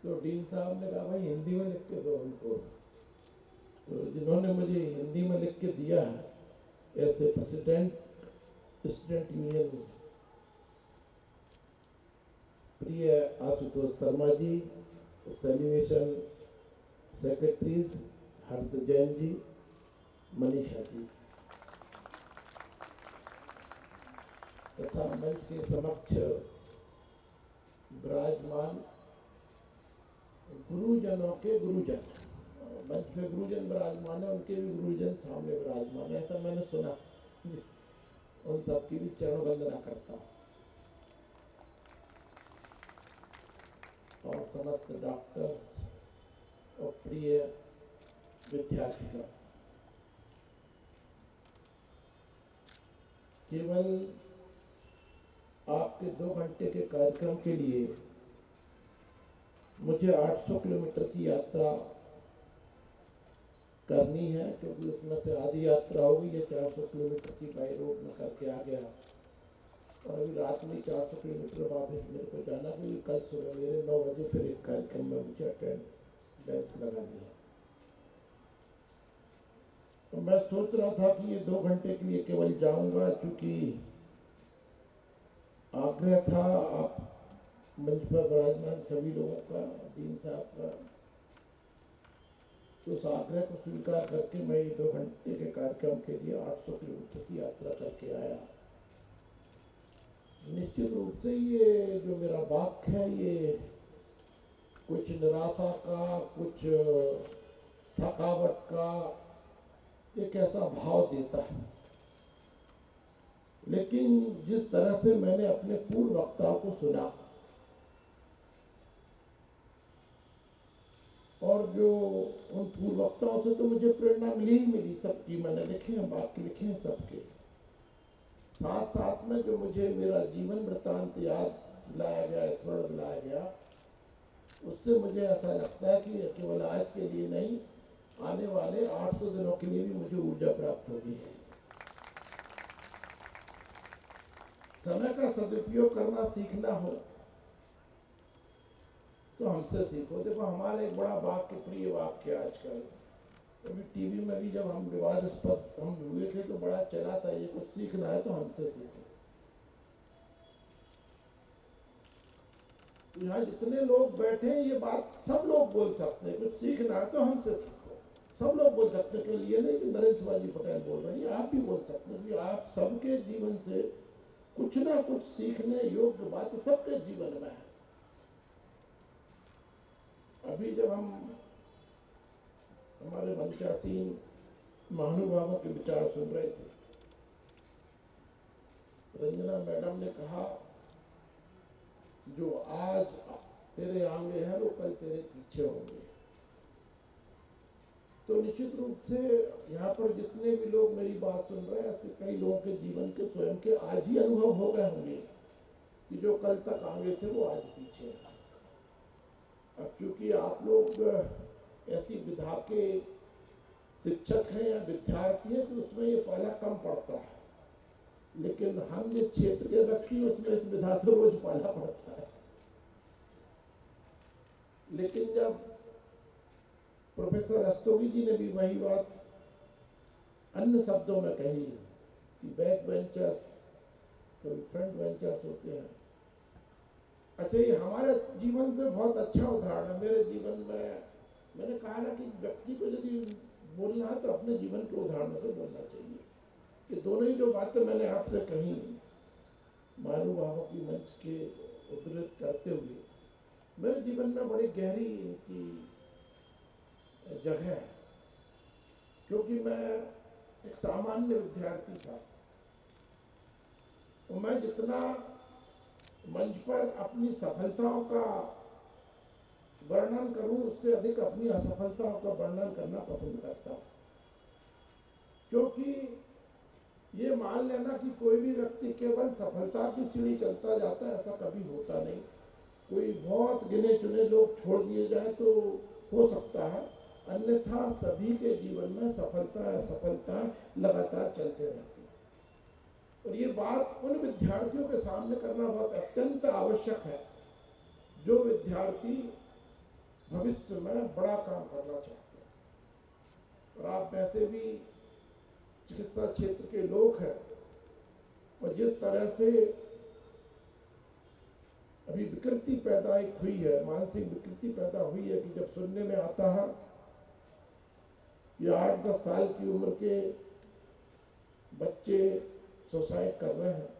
तो डीन साहब ने कहा भाई हिंदी में लिख के दो उनको, तो जिन्होंने मुझे हिंदी में लिख के दिया ऐसे प्रेसिडेंट स्टूडेंट यूनियन प्रिय आशुतोष शर्मा जी, सेलिब्रेशन सेक्रेटरीज हर्ष जैन जी, मनीषा जी, तथा मंच के समक्ष विराजमान गुरुजनों के गुरुजन, मंच पे गुरुजन विराजमान है, उनके भी गुरुजन सामने विराजमान है, ऐसा मैंने सुना। उन सबकी भी चरण वंदना करता हूँ। और समस्त डॉक्टर्स और प्रिय विद्यार्थी, केवल आपके 2 घंटे के कार्यक्रम के लिए मुझे 800 किलोमीटर की यात्रा करनी है, क्योंकि उसमें से आधी यात्रा होगी। ये 400 किलोमीटर की बाई रोड में करके आ गया, और अभी रात में 400 किलोमीटर वापस मेरे को जाना, क्योंकि कल सुबह मेरे 9 बजे फिर एक कार्यक्रम में मुझे अटेंडेंस लगानी है। तो मैं सोच रहा था कि ये 2 घंटे के लिए केवल जाऊंगा, क्योंकि आग्रह था आप मंच पर विराजमान सभी लोगों का, डीन साहब का, तो उस आग्रह को स्वीकार करके मैं ये 2 घंटे के कार्यक्रम के लिए 800 किलोमीटर की यात्रा करके आया। निश्चित रूप से ये जो मेरा वाक्य है, ये कुछ निराशा का, कुछ थकावट का एक ऐसा भाव देता है, लेकिन जिस तरह से मैंने अपने पूर्व वक्ताओं को सुना, और जो उन पूर्व वक्ताओं से तो मुझे प्रेरणा मिली ही मिली, सबकी मैंने लिखे हैं, वाक्य लिखे हैं सबके, साथ साथ में जो मुझे मेरा जीवन वृत्तांत याद दिलाया गया, स्मरण दिलाया गया, उससे मुझे ऐसा लगता है कि केवल आज के लिए नहीं, आने वाले 800 दिनों के लिए भी मुझे ऊर्जा प्राप्त होगी। समय का सदुपयोग करना सीखना हो तो हमसे सीखो। देखो हमारा एक बड़ा वाक्य, प्रिय वाक्य आजकल अभी टीवी में भी जब हम विवादास्पद हम हुए थे तो बड़ा चला था, ये कुछ सीखना है तो हमसे सीखो। यहाँ जितने लोग बैठे हैं ये बात सब लोग बोल सकते हैं, कुछ सीखना है तो हमसे सीखो। सब लोग बोल सकते हैं, केवल ये नहीं कि नरेंद्र शिवाजी पटेल बोल रहे हैं, आप भी बोल सकते हैं, क्योंकि आप सबके जीवन से कुछ ना कुछ सीखने योग्य बात सबके जीवन में है। अभी जब हम हमारे मंचासीन महानुभावों के विचार सुन रहे थे। रंजना मैडम ने कहा, जो आज तेरे आगे हैं वो कल तेरे पीछे होंगे। तो निश्चित रूप से यहाँ पर जितने भी लोग मेरी बात सुन रहे हैं, ऐसे कई लोगों के जीवन के स्वयं के आज ही अनुभव हो गए होंगे कि जो कल तक आगे थे वो आज पीछे हैं। अब चूंकि आप लोग ऐसी विधा के शिक्षक हैं या विद्यार्थी हैं तो उसमें ये पाला कम पड़ता है, लेकिन हम जिस क्षेत्र के व्यक्ति उसमें इस विधा से रोज पाला पड़ता है। लेकिन जब प्रोफेसर रस्तोगी जी ने भी वही बात अन्य शब्दों में कही कि बैक बेंचर्स तो फ्रंट बेंचर्स होते हैं। अच्छा, ये हमारे जीवन से बहुत अच्छा उदाहरण है। मेरे जीवन में मैंने कहा ना कि व्यक्ति को यदि बोलना है तो अपने जीवन के उदाहरणों से बोलना चाहिए। ये दोनों ही जो बातें मैंने आपसे कही महानुभावों की मंच के उद्धृत करते हुए, मेरे जीवन में बड़ी गहरी इनकी जगह है, क्योंकि मैं एक सामान्य विद्यार्थी था और मैं जितना मंच पर अपनी सफलताओं का वर्णन करूं उससे अधिक अपनी असफलताओं का वर्णन करना पसंद करता हूं। क्योंकि ये मान लेना कि कोई भी व्यक्ति केवल सफलता की सीढ़ी चलता जाता है, ऐसा कभी होता नहीं। कोई बहुत गिने चुने लोग छोड़ दिए जाए तो हो सकता है, अन्यथा सभी के जीवन में सफलता असफलता लगातार चलते रहती है। और ये बात उन विद्यार्थियों के सामने करना बहुत अत्यंत आवश्यक है जो विद्यार्थी भविष्य में बड़ा काम करना चाहते हैं। और आप वैसे भी चिकित्सा क्षेत्र के लोग हैं और जिस तरह से अभी विकृति पैदा हुई है, मानसिक विकृति पैदा हुई है कि जब सुनने में आता है ये 8-10 साल की उम्र के बच्चे सुसाइड कर रहे हैं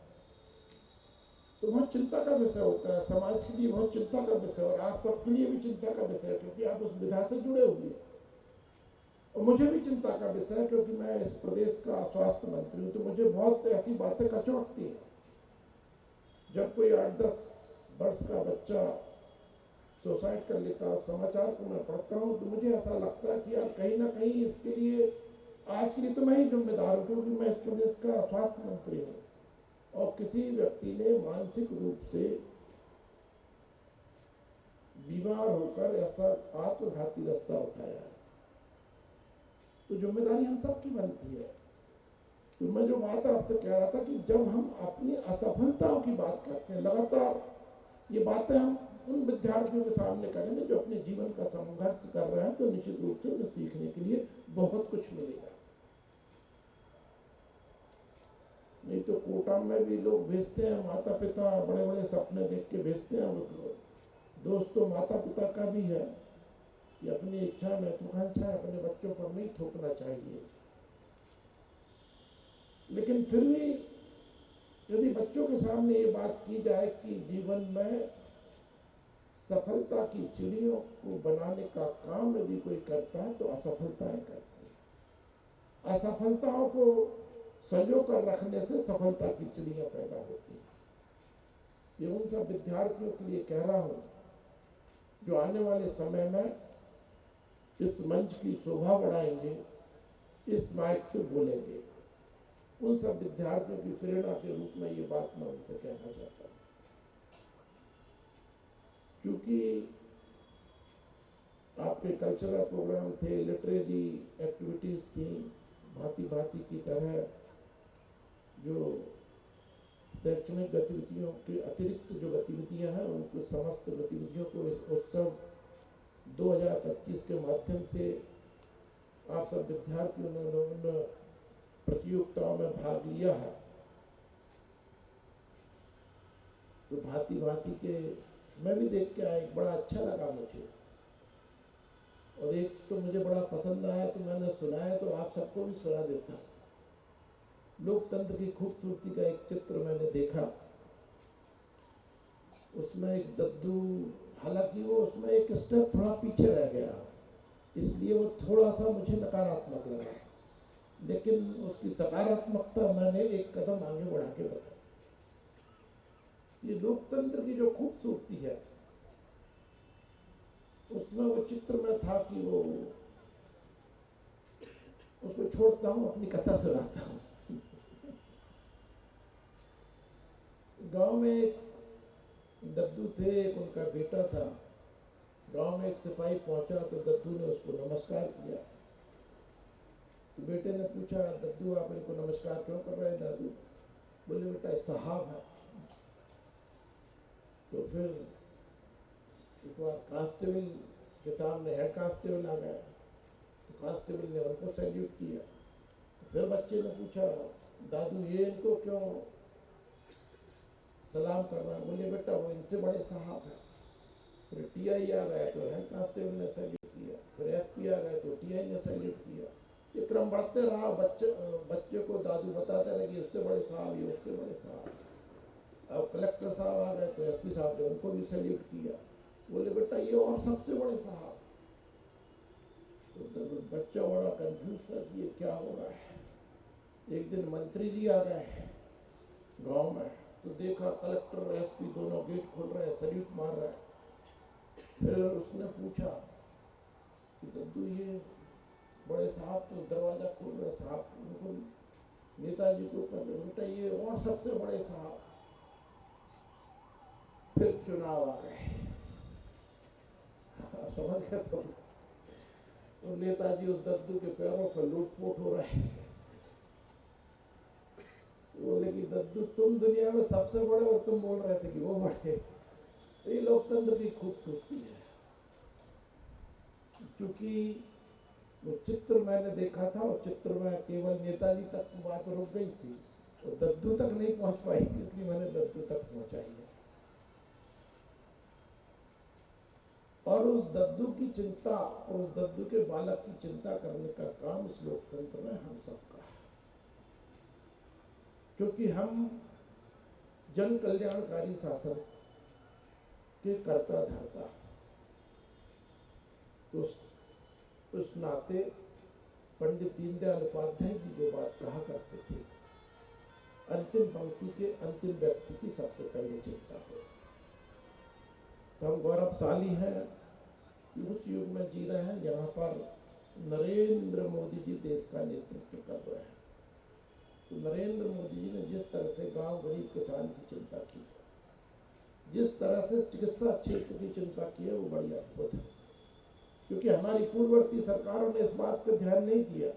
तो बहुत चिंता का विषय होता है। समाज के लिए बहुत चिंता का विषय और आप सबके लिए भी चिंता का विषय है, क्योंकि आप उस विधा से जुड़े हुए हैं। और मुझे भी चिंता का विषय है क्योंकि मैं इस प्रदेश का स्वास्थ्य मंत्री हूँ, तो मुझे बहुत ऐसी बातें कचोटती हैं। जब कोई 8-10 वर्ष का बच्चा सुसाइड कर लेता है, समाचार को मैं पढ़ता हूँ तो मुझे ऐसा लगता है कि यार कहीं ना कहीं इसके लिए आज के लिए तो मैं ही जिम्मेदार हूँ, क्योंकि मैं इस प्रदेश का स्वास्थ्य मंत्री हूँ। और किसी व्यक्ति ने मानसिक रूप से बीमार होकर ऐसा आत्मघाती रास्ता उठाया है तो जिम्मेदारी हम सबकी बनती है। तो मैं जो बात आपसे कह रहा था कि जब हम अपनी असफलताओं की बात करते हैं, लगातार ये बातें हम उन विद्यार्थियों के सामने करेंगे जो अपने जीवन का संघर्ष कर रहे हैं, तो निश्चित रूप से उन्हें सीखने के लिए बहुत कुछ मिलेगा। नहीं तो कोटा में भी लोग भेजते हैं, माता पिता बड़े बड़े सपने देख के भेजते हैं। दोस्तों, माता पिता का भी है कि अपनी इच्छा महत्वाकांक्षा अपने बच्चों पर नहीं थोपना चाहिए, लेकिन फिर भी यदि बच्चों के सामने ये बात की जाए कि जीवन में सफलता की सीढ़ियों को बनाने का काम यदि कोई करता है तो असफलताएं करती है। असफलताओं को संजो कर रखने से सफलता की सीढ़ियां पैदा होती है। ये उन सब विद्यार्थियों के लिए कह रहा हूं जो आने वाले समय में इस मंच की शोभा बढ़ाएंगे, इस माइक से बोलेंगे। उन सब विद्यार्थियों की प्रेरणा के रूप में ये बात मैं उनसे कहना चाहता हूँ, क्योंकि आपके कल्चरल प्रोग्राम थे, लिटरेरी एक्टिविटीज थी, भांति भांति की तरह जो शैक्षणिक गतिविधियों के अतिरिक्त जो गतिविधियां हैं उनको समस्त गतिविधियों को इस उत्सव 2025 के माध्यम से आप सब विद्यार्थियों ने उन प्रतियोगिताओं में भाग लिया है। तो भांति भांति के मैं भी देख के आया, बड़ा अच्छा लगा मुझे। और एक तो मुझे बड़ा पसंद आया तो मैंने सुनाया तो आप सबको भी सुना देता। लोकतंत्र की खूबसूरती का एक चित्र मैंने देखा, उसमें एक दद्दू, हालांकि वो उसमें एक स्टेप थोड़ा पीछे रह गया, इसलिए वो थोड़ा सा मुझे नकारात्मक लगा, लेकिन उसकी सकारात्मकता मैंने एक कदम आगे बढ़ा के बताई। ये लोकतंत्र की जो खूबसूरती है उसमें वो चित्र में था कि वो उसको छोड़ता हूँ, अपनी कथा सुनाता हूँ। गांव में एक दद्दू थे, एक उनका बेटा था। गांव में एक सिपाही पहुंचा तो दद्दू ने उसको नमस्कार किया। तो बेटे ने पूछा, दद्दू आप इनको नमस्कार क्यों कर रहे हैं दादू? बोले बेटा साहब है। तो फिर एक बार कांस्टेबल के सामने हेड कांस्टेबल आ गया, तो कांस्टेबल ने उनको सैल्यूट किया। तो फिर बच्चे ने पूछा, दादू ये इनको क्यों सलाम कर रहा है? बोले बेटा वो इनसे बड़े साहब हैं। फिर टीआई आ गया तो हेड कांस्टेबल ने सैल्यूट किया, फिर एसपी आ गए तो टीआई ने सैल्यूट किया। ये क्रम बढ़ते रहा। बच्चे को दादू बताते रहे कि उससे बड़े साहब, ये उससे बड़े साहब। अब कलेक्टर साहब आ गए तो एसपी साहब ने उनको भी सैल्यूट किया। बोले बेटा ये और सबसे बड़े साहब। तो बच्चा बड़ा कंफ्यूज था कि ये क्या हो रहा है। एक दिन मंत्री जी आ गए गांव में, तो देखा कलेक्टर एसपी दोनों गेट खोल रहे हैं, सैल्यूट मार रहे हैं। फिर उसने पूछा कि दद्दू ये बड़े साहब तो दरवाजा खोल रहे, साहब उनको नेताजी को कर रहे, बेटा ये और सबसे बड़े साहब। फिर चुनाव आ गए, समझ गए सब। तो नेताजी उस दद्दू के पैरों पर लूटपोट हो रहे हैं। बोले कि दद्दू तुम दुनिया में सबसे बड़े और तुम बोल रहे थे कि वो बड़े। तो ये लोकतंत्र की खूबसूरती है। क्योंकि वो चित्र मैंने देखा था और चित्र में केवल नेताजी तक बात रुक गई थी, तो दद्दू तक नहीं पहुंच पाई थी, इसलिए मैंने दद्दू तक पहुंचाई है। और उस दद्दू की चिंता और उस दद्दू के बालक की चिंता करने का काम इस लोकतंत्र में हम सबका है। क्योंकि हम जन कल्याणकारी शासन के कर्ता धर्ता, तो उस नाते पंडित दीनदयाल उपाध्याय जी जो बात कहा करते थे, अंतिम पंक्ति के अंतिम व्यक्ति की सबसे पहले चिंता हो। तो हम गौरवशाली हैं कि उस युग में जी रहे हैं जहाँ पर नरेंद्र मोदी जी देश का नेतृत्व कर रहे हैं। तो नरेंद्र मोदी जी ने जिस तरह से गांव गरीब किसान की चिंता की, जिस तरह से चिकित्सा क्षेत्र की चिंता की है, वो बड़ी अद्भुत है। क्योंकि हमारी पूर्ववर्ती सरकारों ने इस बात पर ध्यान नहीं दिया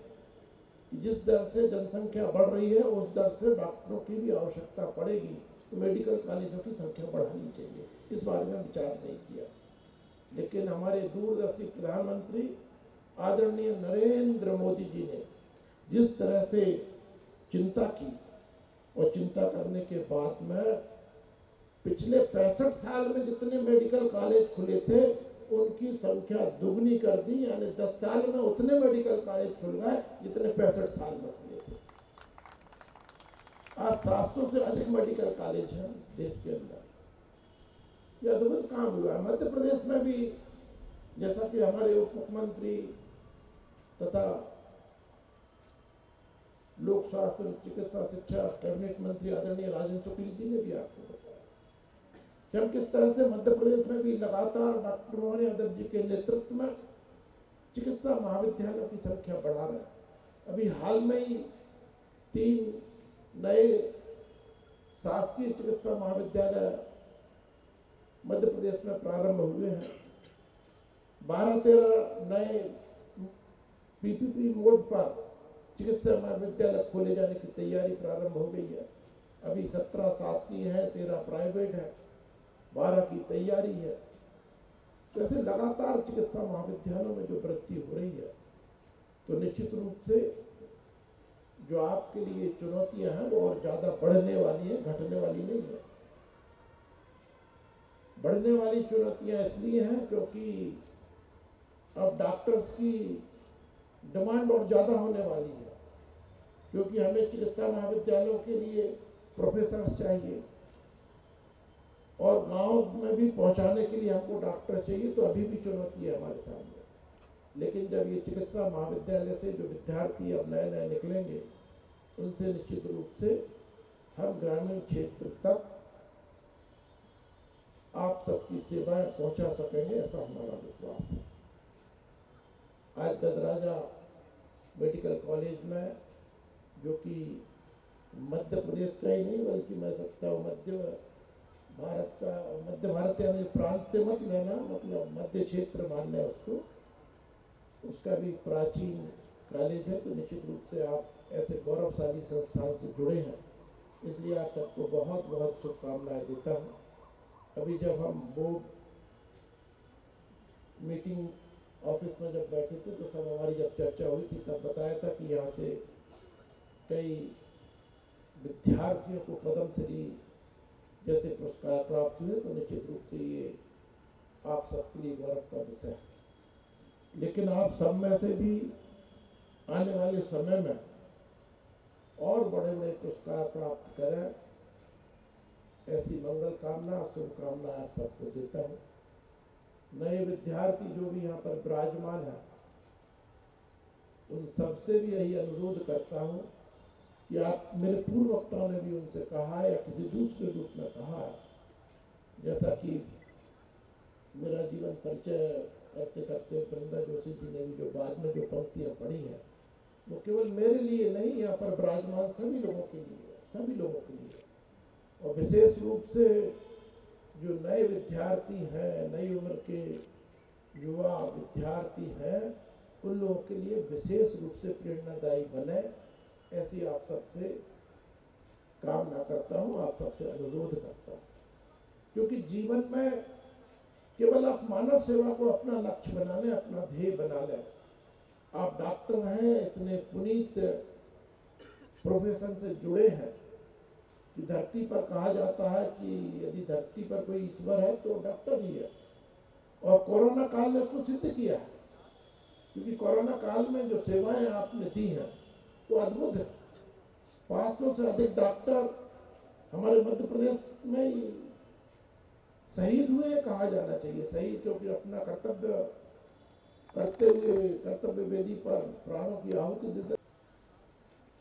कि जिस दर से जनसंख्या बढ़ रही है उस दर से डॉक्टरों की भी आवश्यकता पड़ेगी, तो मेडिकल कॉलेजों की संख्या बढ़ानी चाहिए। इस बारे में विचार नहीं किया। लेकिन हमारे दूरदर्शी प्रधानमंत्री आदरणीय नरेंद्र मोदी जी ने जिस तरह से चिंता की, और चिंता करने के बाद में पिछले 65 साल में जितने मेडिकल कॉलेज खुले थे उनकी संख्या दुगनी कर दी। यानी 10 साल में उतने मेडिकल कॉलेज खुल गए जितने 65 साल में खुले थे। आज 700 से अधिक मेडिकल कॉलेज हैं देश के अंदर। यह अद्भुत काम हुआ है। मध्य प्रदेश में भी, जैसा कि हमारे उप मुख्यमंत्री तथा लोक स्वास्थ्य चिकित्सा शिक्षा कैबिनेट मंत्री आदरणीय राजेंद्र शुक्ल जी ने भी आपको बताया कि हम किस तरह से मध्य प्रदेश में भी लगातार डॉक्टर मोहन यादव जी के नेतृत्व में चिकित्सा महाविद्यालयों की संख्या बढ़ा रहे हैं। अभी हाल में ही 3 नए शासकीय चिकित्सा महाविद्यालय मध्य प्रदेश में प्रारंभ हुए हैं। 12-13 नए पीपीपी मोड पर चिकित्सा महाविद्यालय खोले जाने की तैयारी प्रारंभ हो गई है। अभी 17 शासकीय है, 13 प्राइवेट है, 12 की तैयारी है। तो ऐसे लगातार चिकित्सा महाविद्यालयों में जो वृद्धि हो रही है, तो निश्चित रूप से जो आपके लिए चुनौतियां हैं वो और ज़्यादा बढ़ने वाली है, घटने वाली नहीं है। बढ़ने वाली चुनौतियां इसलिए हैं क्योंकि अब डॉक्टर्स की डिमांड और ज़्यादा होने वाली है, क्योंकि हमें चिकित्सा महाविद्यालयों के लिए प्रोफेसर्स चाहिए और गांव में भी पहुंचाने के लिए हमको डॉक्टर चाहिए। तो अभी भी चुनौती है हमारे सामने। लेकिन जब ये चिकित्सा महाविद्यालय से जो विद्यार्थी अब नए नए निकलेंगे, उनसे निश्चित रूप से हम ग्रामीण क्षेत्र तक आप सबकी सेवाएं पहुंचा सकेंगे, ऐसा हमारा विश्वास है। आज गजराजा मेडिकल कॉलेज में, जो कि मध्य प्रदेश का ही नहीं बल्कि मैं सकता हूँ मध्य भारत यानी प्रांत से मत लेना, मतलब मध्य क्षेत्र मानना है उसको, उसका भी प्राचीन कॉलेज है। तो निश्चित रूप से आप ऐसे गौरवशाली संस्थान से जुड़े हैं, इसलिए आप सबको बहुत बहुत शुभकामनाएं देता हूँ। अभी जब हम बोर्ड मीटिंग ऑफिस में जब बैठे थे तो सब हमारी जब चर्चा हुई थी तब बताया था कि यहाँ से कई विद्यार्थियों को पद्मश्री जैसे पुरस्कार प्राप्त हुए, तो निश्चित रूप से ये आप सबके लिए गौरव का विषय है। लेकिन आप सब में से भी आने वाले समय में और बड़े बड़े पुरस्कार प्राप्त करें, ऐसी मंगल कामना शुभकामना आप सबको देता हूँ। नए विद्यार्थी जो भी यहाँ पर विराजमान है, उन सबसे भी यही अनुरोध करता हूँ कि आप, मेरे पूर्व वक्ताओं ने भी उनसे कहा या किसी दूसरे रूप में कहा, जैसा कि मेरा जीवन परिचय करते करते वृंदा जोशी जी ने भी जो बाद में जो पंक्तियाँ पढ़ी हैं, वो केवल मेरे लिए नहीं, यहाँ पर विराजमान सभी लोगों के लिए, सभी लोगों के लिए, और विशेष रूप से जो नए विद्यार्थी हैं, नई उम्र के युवा विद्यार्थी हैं, उन लोगों के लिए विशेष रूप से प्रेरणादायी बने, ऐसी आप सबसे कामना करता हूँ, आप सबसे अनुरोध करता हूँ। क्योंकि जीवन में केवल आप मानव सेवा को अपना लक्ष्य बना लें, अपना ध्येय बना लें। आप डॉक्टर हैं, इतने पुनीत प्रोफेशन से जुड़े हैं कि धरती पर कहा जाता है कि यदि धरती पर कोई ईश्वर है तो डॉक्टर ही है, और कोरोना काल में उसको सिद्ध किया है। क्योंकि कोरोना काल में जो सेवाएं आपने दी हैं तो अद्भुत है। 500 से अधिक डॉक्टर हमारे मध्य प्रदेश में ही शहीद हुए कहा जाना चाहिए। शहीद क्योंकि अपना कर्तव्य करते हुए कर्तव्य वेदी पर प्राणों की आहुति देते।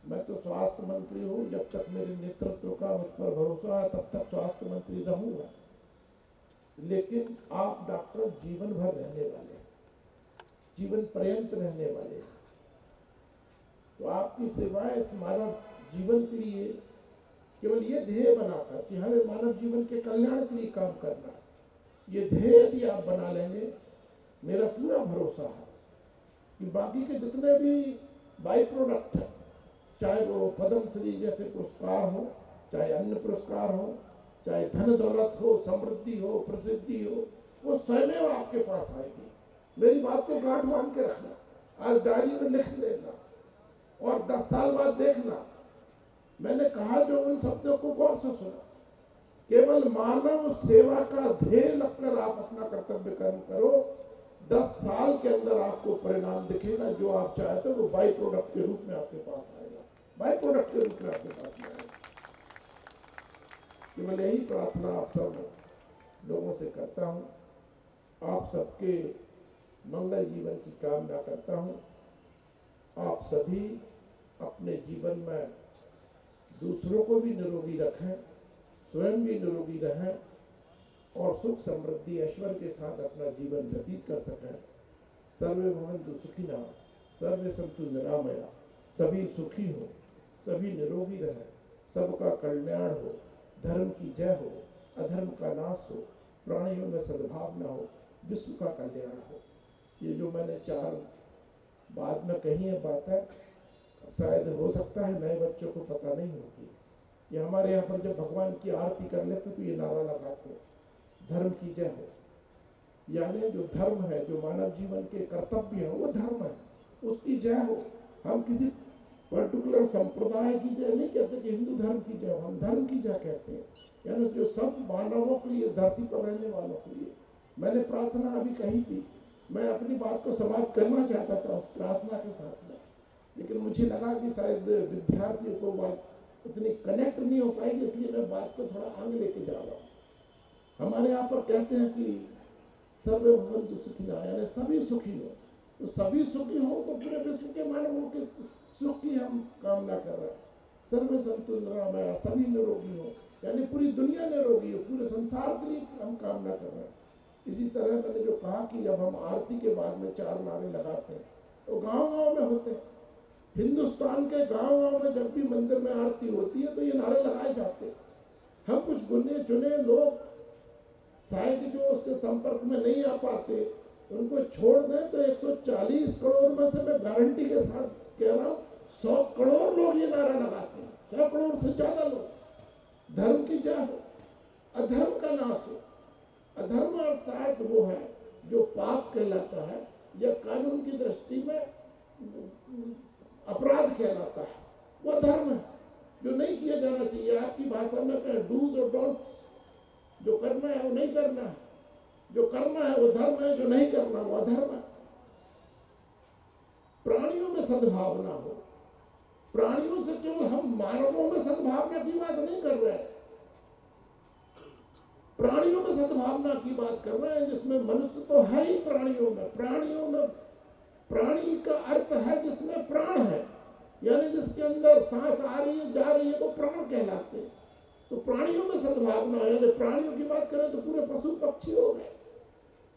मैं तो स्वास्थ्य मंत्री हूँ, जब तक मेरे नेतृत्व का मुझ पर भरोसा है तब तक स्वास्थ्य मंत्री रहूंगा। लेकिन आप डॉक्टर जीवन भर रहने वाले हैं, जीवन पर्यंत रहने वाले हैं। तो आपकी सेवाएं इस मानव जीवन के लिए केवल ये ध्येय बनाकर कि हमें मानव जीवन के कल्याण के लिए काम करना, ये ध्येय यदि आप बना लेंगे, मेरा पूरा भरोसा है कि बाकी के जितने भी बाई प्रोडक्ट हैं, चाहे वो पद्मश्री जैसे पुरस्कार हो, चाहे अन्य पुरस्कार हो, चाहे धन दौलत हो, समृद्धि हो, प्रसिद्धि हो, वो स्वयं आपके पास आएगी। मेरी बात को गांठ बांध के रखना, आज डायरी में लिख लेना, और 10 साल बाद देखना मैंने कहा जो उन शब्दों को गौर से सुना। केवल मानव सेवा का ध्येय लगकर आप अपना कर्तव्य कर्म करो, 10 साल के अंदर आपको परिणाम दिखेगा। जो आप चाहते हो वो बाई प्रोडक्ट के रूप में आपके पास आएगा, बाई प्रोडक्ट के रूप में आपके पास आएगा। केवल यही प्रार्थना आप सब लोगों से करता हूँ, आप सबके मंगल जीवन की कामना करता हूँ। आप सभी अपने जीवन में दूसरों को भी निरोगी रखें, स्वयं भी निरोगी रहें, और सुख समृद्धि ऐश्वर्य के साथ अपना जीवन व्यतीत कर सकें। सर्वे भवन्तु सुखिनः, सर्वे सन्तु निरामया। सभी सुखी हो, सभी निरोगी रहें, सबका कल्याण हो, धर्म की जय हो, अधर्म का नाश हो, प्राणियों में सद्भावना हो, विश्व का कल्याण हो। ये जो मैंने 4 बाद में कही है बातें, शायद हो सकता है नए बच्चों को पता नहीं होगी। ये हमारे यहाँ पर जब भगवान की आरती कर लेते तो ये नारा लगाते, धर्म की जय हो। यानी जो धर्म है, जो मानव जीवन के कर्तव्य है, वो धर्म है, उसकी जय हो। हम किसी पर्टिकुलर संप्रदाय की जय नहीं कहते कि हिंदू धर्म की जय हो, हम धर्म की जय कहते हैं। यानी जो सब मानवों के लिए, धरती पर रहने वालों के लिए। मैंने प्रार्थना अभी कही थी, मैं अपनी बात को समाप्त करना चाहता था उस प्रार्थना के साथ में, लेकिन मुझे लगा कि शायद विद्यार्थियों को बात उतनी कनेक्ट नहीं हो पाएगी, इसलिए मैं बात को थोड़ा आगे लेके जा रहा हूँ। हमारे यहाँ पर कहते हैं कि सर्वे भवन्तु सुखिनः, यानी सभी सुखी हो। तो सभी सुखी हो तो पूरे विश्व के मानवों के सुख की हम कामना कर रहे हैं। सर्व संतु निरामया, सभी निरोगी हो, यानी पूरी दुनिया निरोगी हो, पूरे संसार के लिए हम कामना कर रहे हैं। इसी तरह मैंने जो कहा कि जब हम आरती के बाद में 4 नारे लगाते हैं तो गांव-गांव में होते हैं। हिंदुस्तान के गांव-गांव में जब भी मंदिर में आरती होती है तो ये नारे लगाए जाते हैं। हम कुछ गिने चुने लोग शायद जो उससे संपर्क में नहीं आ पाते उनको छोड़ दें तो 140 करोड़ में से मैं गारंटी के साथ कह रहा हूँ 100 करोड़ लोग ये नारा लगाते हैं। 100 करोड़ से ज्यादा लोग। धर्म की जय हो, अधर्म का नाश हो। अधर्म अर्थात वो है जो पाप कहलाता है या कानून की दृष्टि में अपराध कहलाता है, वो धर्म है जो नहीं किया जाना चाहिए। आपकी भाषा में कहें डूज और डोंट्स, जो करना है वो नहीं करना है, जो करना है वो धर्म है, जो नहीं करना वो अधर्म है। प्राणियों में सद्भावना हो, प्राणियों से केवल हम मानवों में सद्भावना की बात नहीं कर रहे हैं, प्राणियों में सद्भावना की बात कर रहे हैं, जिसमें मनुष्य तो है ही प्राणियों में। प्राणियों में प्राणी का अर्थ है जिसमें प्राण है, यानी जिसके अंदर सांस आ रही है जा रही है वो प्राण कहलाते हैं। तो प्राणियों में सद्भावना है, यानी प्राणियों की बात करें तो पूरे पशु पक्षी हो गए,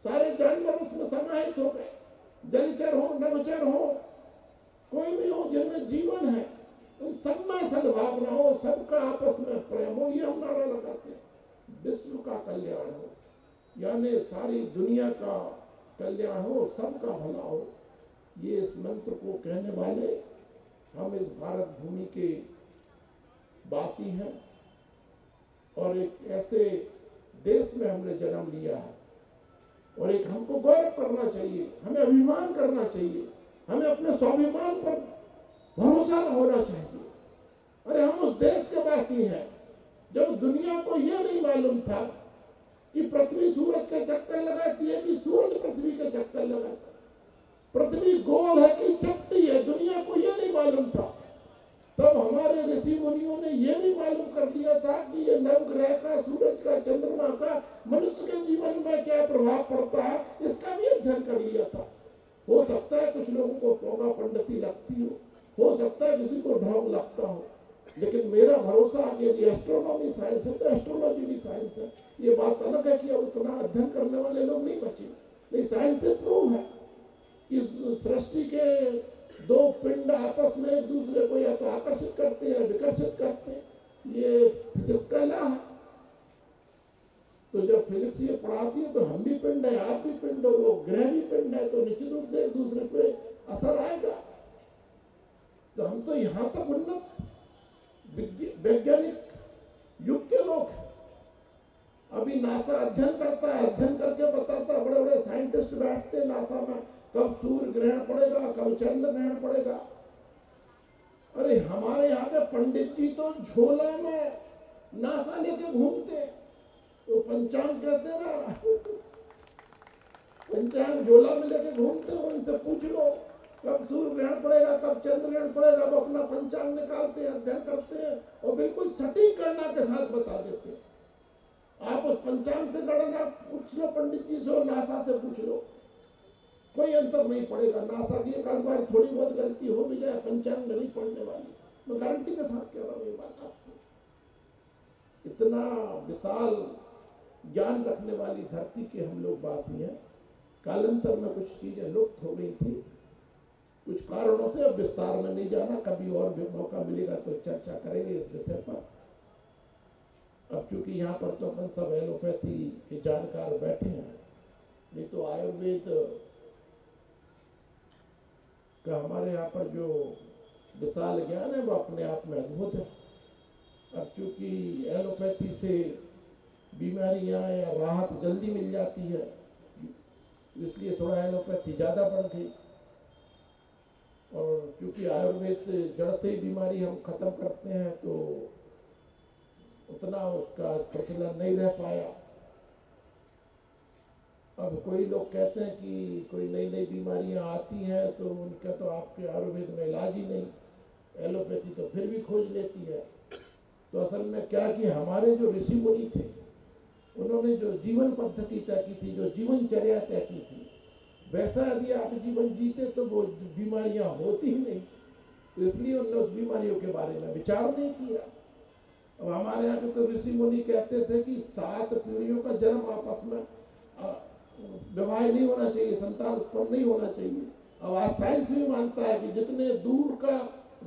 सारे जानवर उसमें समाहित हो गए, जलचर हो नभचर हो, कोई भी हो जिनमें जीवन है, उन सब में सद्भावना हो, सबका आपस में प्रेम हो, ये हम नारा लगाते हैं। विश्व का कल्याण हो, यानी सारी दुनिया का कल्याण हो, सबका भला हो, ये इस मंत्र को कहने वाले हम इस भारत भूमि के वासी हैं और एक ऐसे देश में हमने जन्म लिया है और एक हमको गौरव करना चाहिए, हमें अभिमान करना चाहिए, हमें अपने स्वाभिमान पर भरोसा होना चाहिए। अरे हम उस देश के वासी हैं जब दुनिया को यह नहीं मालूम था कि पृथ्वी सूरज के चक्कर लगाती है कि सूरज पृथ्वी के चक्कर लगाता है, पृथ्वी गोल है कि चपटी है, दुनिया को यह नहीं मालूम था। तब हमारे ऋषि मुनियों ने यह भी मालूम कर लिया था कि ये नवग्रह का, सूरज का, चंद्रमा का मनुष्य के जीवन में क्या प्रभाव पड़ता है, इसका भी अध्ययन कर लिया था। हो सकता है कुछ लोगों को पोगा पंडिती लगती हो सकता है किसी को ढोंग लगता हो, लेकिन मेरा भरोसा है कि यदि एस्ट्रोनॉमी साइंस है तो एस्ट्रोलॉजी भी साइंस है। ये बात अलग है कि अब उतना अध्ययन करने वाले लोग नहीं बचे, नहीं साइंस से प्रूव है कि सृष्टि के 2 पिंड आपस में एक दूसरे को या तो आकर्षित करते हैं या विकर्षित करते हैं, ये फिजिक्स का लॉ है। तो जब फिजिक्स ये पढ़ाती है तो हम भी पिंड है, आप भी पिंड हो, वो ग्रह भी पिंड है, तो निश्चित रूप से एक दूसरे पे असर आएगा। तो हम तो यहाँ तक उन्नत वैज्ञानिक युग के लोग हैं। अभी नासा अध्ययन करता है, अध्ययन करके बताता है, बड़े बड़े साइंटिस्ट बैठते हैं नासा में, कब सूर्य ग्रहण पड़ेगा, कब चंद्र ग्रहण पड़ेगा। अरे हमारे यहाँ के पंडित जी तो झोला में नासा लेके घूमते, तो पंचांग कहते हैं ना, पंचांग झोला में लेके घूमते हो, उनसे पूछ लो कब सूर्य ग्रहण पड़ेगा, कब चंद्र ग्रहण पड़ेगा, वो अपना पंचांग निकालते हैं, अध्ययन करते हैं और बिल्कुल सटीक गणना के साथ बता देते हैं। आप उस पंचांग से गणना पूछ लो पंडित जी से और नासा से पूछ लो, कोई अंतर नहीं पड़ेगा। नासा की एक आध बार थोड़ी बहुत गलती हो भी जाए, पंचांग नहीं पढ़ने वाली, मैं गारंटी के साथ कह रहा हूँ ये बात आपसे। इतना विशाल ज्ञान रखने वाली धरती के हम लोग वासी हैं। कालांतर में कुछ चीजें लुप्त हो गई थी कुछ कारणों से, अब विस्तार में नहीं जाना, कभी और भी मौका मिलेगा तो चर्चा करेंगे इस विषय पर। अब चूंकि यहाँ पर तो अपन सब एलोपैथी के जानकार बैठे हैं, नहीं तो आयुर्वेद का हमारे यहाँ पर जो विशाल ज्ञान है वो अपने आप में अद्भुत है। अब चूंकि एलोपैथी से बीमारियाँ या राहत जल्दी मिल जाती है, इसलिए थोड़ा एलोपैथी ज़्यादा बढ़ गई, और क्योंकि आयुर्वेद से जड़ से ही बीमारी हम खत्म करते हैं तो उतना उसका प्रचलन नहीं रह पाया। अब कोई लोग कहते हैं कि कोई नई नई बीमारियां आती हैं तो उनका तो आपके आयुर्वेद में इलाज ही नहीं, एलोपैथी तो फिर भी खोज लेती है। तो असल में क्या कि हमारे जो ऋषि मुनि थे उन्होंने जो जीवन पद्धति तय की थी, जो जीवनचर्या तय की थी, वैसा यदि आप जीवन जीते तो वो बीमारियां होती ही नहीं। तो इसलिए उन्होंने उस बीमारियों के बारे में विचार नहीं किया। अब हमारे यहाँ के तो ऋषि मुनि कहते थे कि 7 पीढ़ियों का जन्म आपस में विवाह नहीं होना चाहिए, संतान उत्पन्न नहीं होना चाहिए। अब आज साइंस भी मानता है कि जितने दूर का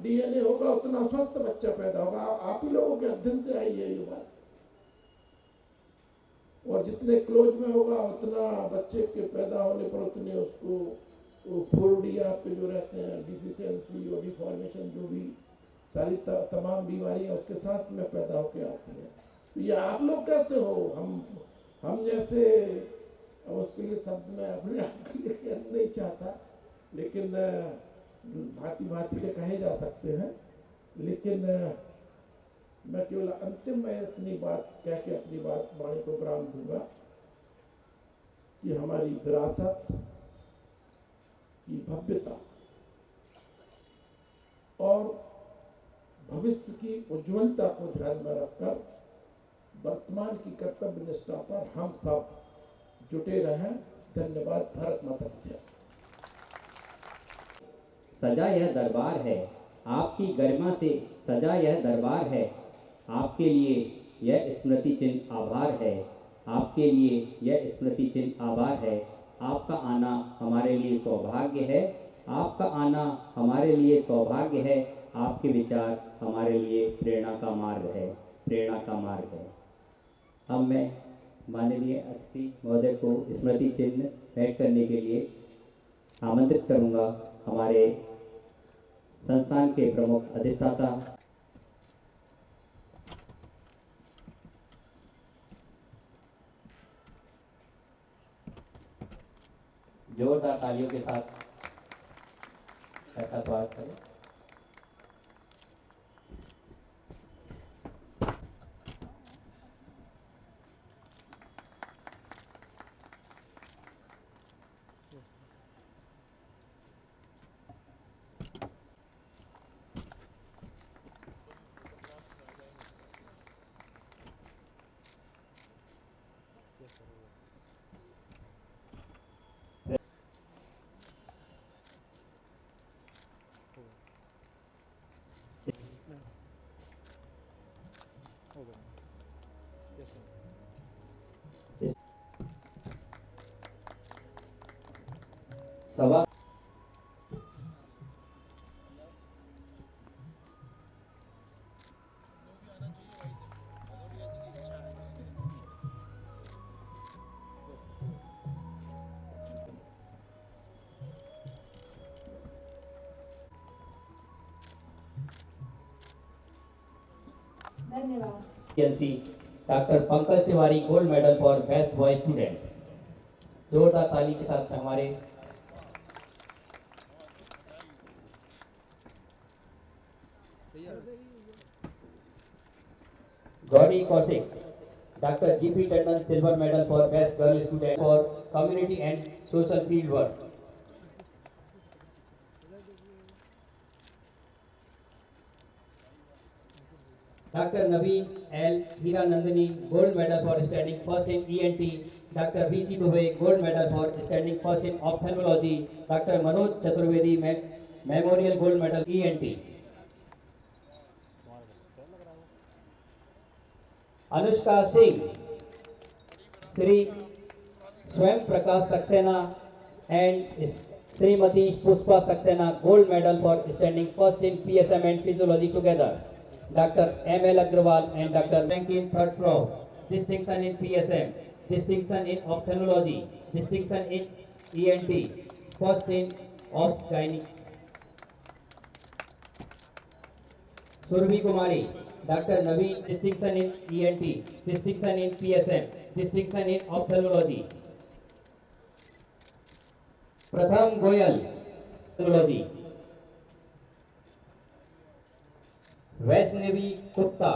डीएनए होगा उतना स्वस्थ बच्चा पैदा होगा। आप ही लोगों के अध्ययन से आई है ये बात। और जितने क्लोज में होगा उतना बच्चे के पैदा होने पर उतने उसको फोर्डिया पे जो रहते हैं डिफिशियंसी और डिफॉर्मेशन जो भी सारी तमाम बीमारियां उसके साथ में पैदा होकर आती हैं। तो ये आप लोग कहते हो, हम जैसे उसके लिए शब्द में अपने आप के लिए कहना नहीं चाहता, लेकिन भांति भांति के कहे जा सकते हैं। लेकिन मैं केवल अंतिम में इतनी बात कह के अपनी बात वाणी को विराम दूंगा कि हमारी विरासत की भव्यता और भविष्य की उज्ज्वलता को ध्यान में रखकर वर्तमान की कर्तव्य निष्ठा पर हम सब जुटे रहें। धन्यवाद। भारत माता की जय। सजा यह दरबार है, आपकी गरिमा से सजा यह दरबार है। आपके लिए यह स्मृति चिन्ह आभार है, आपके लिए यह स्मृति चिन्ह आभार है। आपका आना हमारे लिए सौभाग्य है, आपका आना हमारे लिए सौभाग्य है। आपके विचार हमारे लिए प्रेरणा का मार्ग है, प्रेरणा का मार्ग है। अब मैं माननीय अतिथि महोदय को स्मृति चिन्ह भेंट करने के लिए आमंत्रित करूंगा। हमारे संस्थान के प्रमुख अधिष्ठाता जोरदार तालियों के साथ का स्वागत करें। सभा धन्यवाद। Doctor Pankaj Tiwari gold medal for best boy student. जोरदार ताली के साथ हमारे Gauri Kaushik doctor GP Tandon silver medal for best girl student for community and social field work. Doctor Naveen L Hiranandani gold medal for standing first in ENT. Doctor VC Dubey gold medal for standing first in ophthalmology. Doctor Manoj Chaturvedi memorial gold medal ENT. Anushka Singh Shri Swayam Prakash Saxena and Shrimati Pushpa Saxena gold medal for standing first in PSM and physiology together. Dr. M.L. Agrawal and Dr. Rankin third floor. Distinction in PSM, distinction in ophthalmology, distinction in ENT, first in Obs-Gynae. Surabhi Kumari, Dr. Naveen, distinction in ENT, distinction in PSM, distinction in ophthalmology. Pratham Goyal, ophthalmology. Vaishnavi Gupta,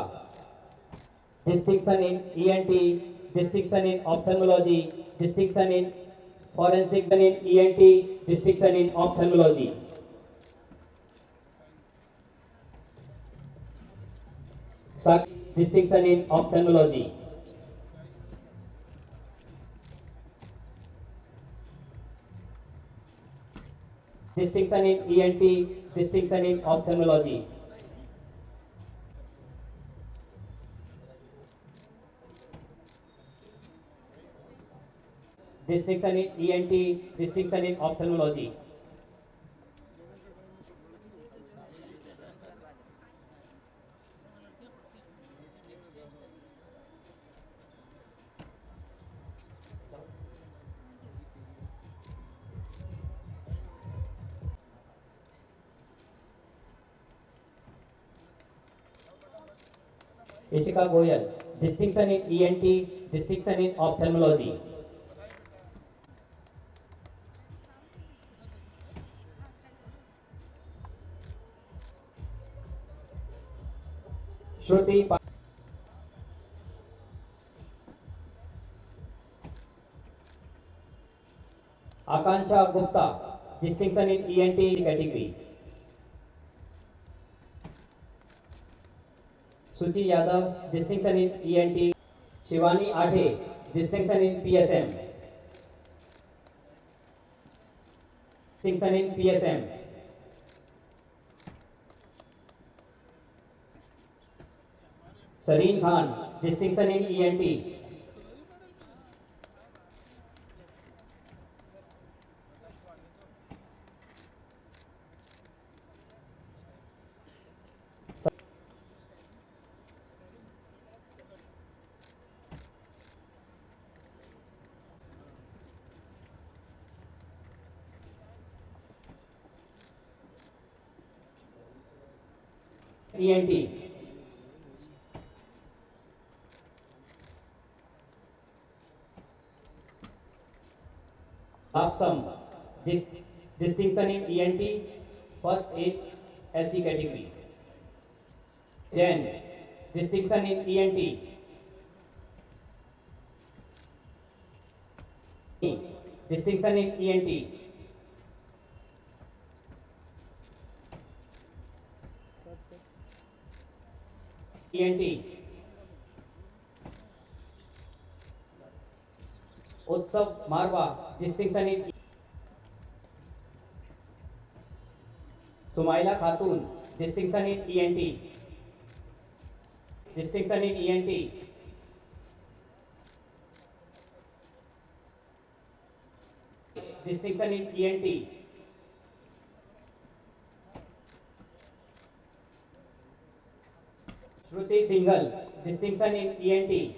distinction in ENT, distinction in ophthalmology, distinction in forensic in ENT, distinction in ophthalmology. Distinction in ophthalmology. distinction in ENT, distinction in ophthalmology. Distinction in ENT, distinction in ophthalmology. Ishika Goyal, distinction in ENT, distinction in ophthalmology. Shruti Akansha Gupta, distinction in ENT category. Suchi Yadav, distinction in ENT. Shivani Athe, distinction in PSM. Distinction in PSM. Salim Khan, distinction in ENT. ENT. Lapsam, distinction in ENT, first in SD category. Then, distinction in ENT. Distinction in ENT. ENT. Utsav Marwa, distinction in Sumaila Khatun, distinction in ENT. Distinction in ENT. Distinction in ENT. Shruti Singhal, distinction in ENT.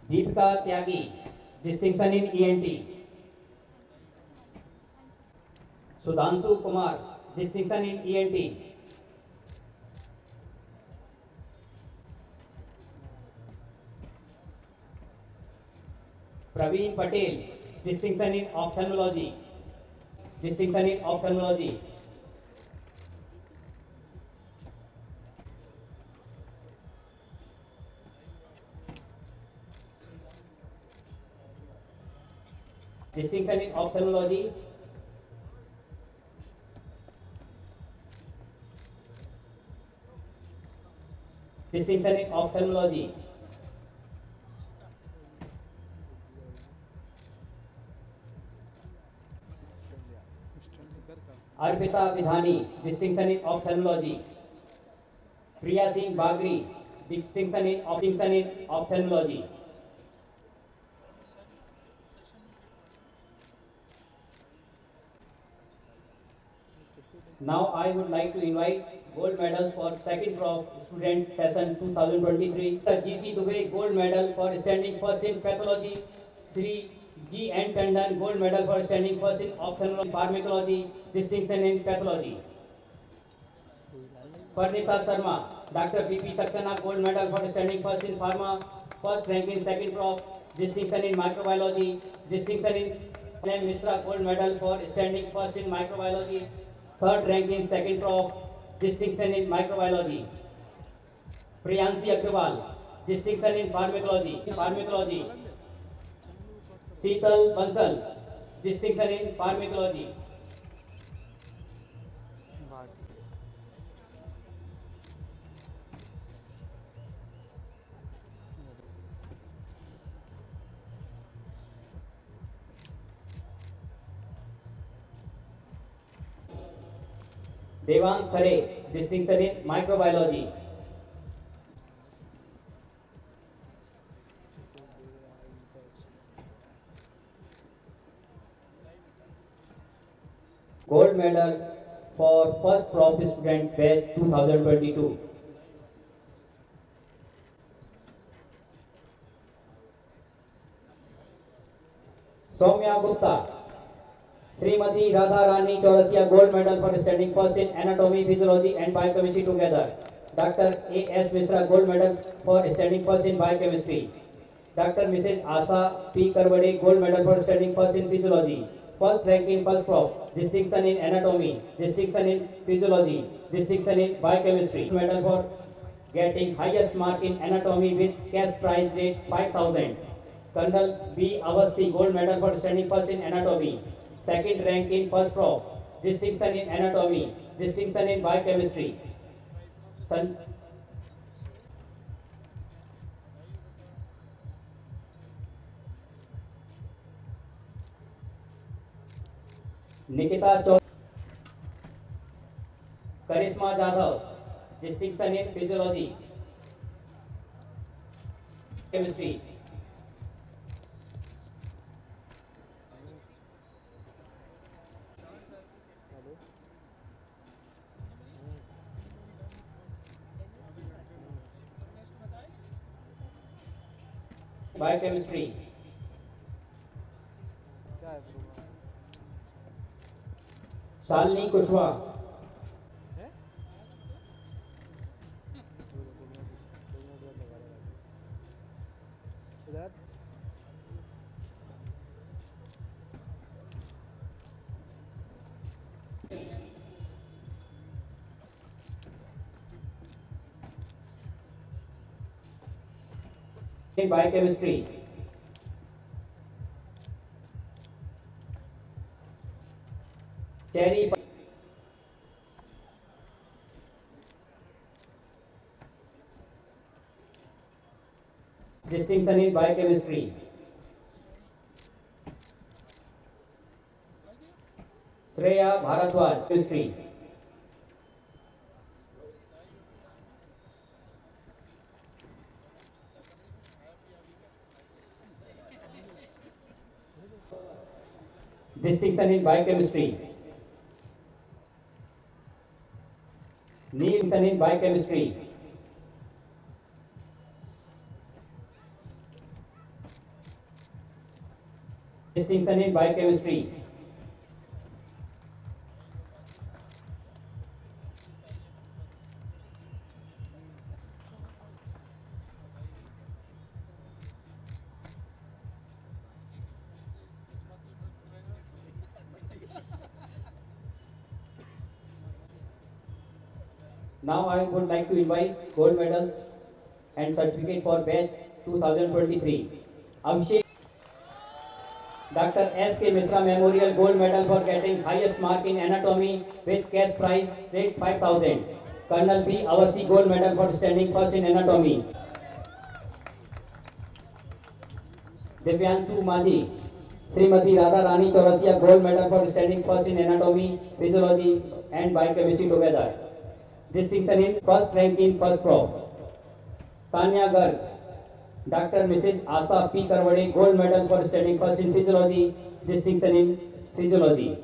Deepika Tyagi, distinction in ENT. Sudhanshu Kumar, distinction in ENT. Praveen Patel, distinction in ophthalmology. Distinction in ophthalmology. Distinction in ophthalmology. Distinction in ophthalmology. Arpita Vidhani, distinction in ophthalmology. Priya Singh Bagri, distinction in ophthalmology. Now I would like to invite gold medals for second crop students session 2023. GC Dubey gold medal for standing first in pathology. Sri G. N. Tandon gold medal for standing first in ophthalmology, pharmacology, distinction in pathology. Parnita Sharma, Dr. B.P. Saxena gold medal for standing first in pharma, first rank in second crop, distinction in microbiology, distinction in M. Misra gold medal for standing first in microbiology, third rank in second crop, distinction in microbiology. Priyansi Agrawal, distinction in pharmacology. Sheetal Bansal, distinction in pharmacology. Devansh Khare, distinction in microbiology. Gold medal for first prof student batch 2022. Soumya Gupta, Srimati Radha Rani Chaurasia gold medal for standing first in anatomy, physiology and biochemistry together. Dr. A.S. Mishra gold medal for standing first in biochemistry. Dr. Mrs. Asa P. Karwade gold medal for standing first in physiology. First rank in first prof, distinction in anatomy, distinction in physiology, distinction in biochemistry. Medal for getting highest mark in anatomy with cash prize rate 5,000. Colonel B. Avasti gold medal for standing first in anatomy. Second rank in first prof, distinction in anatomy, distinction in biochemistry. Nikita Chaudhary, Karisma Jadhav, distinction in physiology, chemistry. Biochemistry. Shalini Kushwaha, in biochemistry. Cherry distinction in biochemistry. Shreya Bharadwaj, chemistry. Distinction in biochemistry. Distinction in biochemistry. Distinction in biochemistry. Now I would like to invite gold medals and certificate for batch 2023. Abhishek Dr. S.K. Mishra Memorial Gold Medal for getting highest mark in anatomy with cash prize rate 5,000. Colonel B. Avasti Gold Medal for standing first in anatomy. Divyanshu Maji, Srimati Radha Rani Chaurasia Gold Medal for standing first in anatomy, physiology and biochemistry together. Distinction in first rank in first prof. Tanya Garg, Dr. Mrs. Asa P. Karwade gold medal for standing first in physiology, distinction in physiology.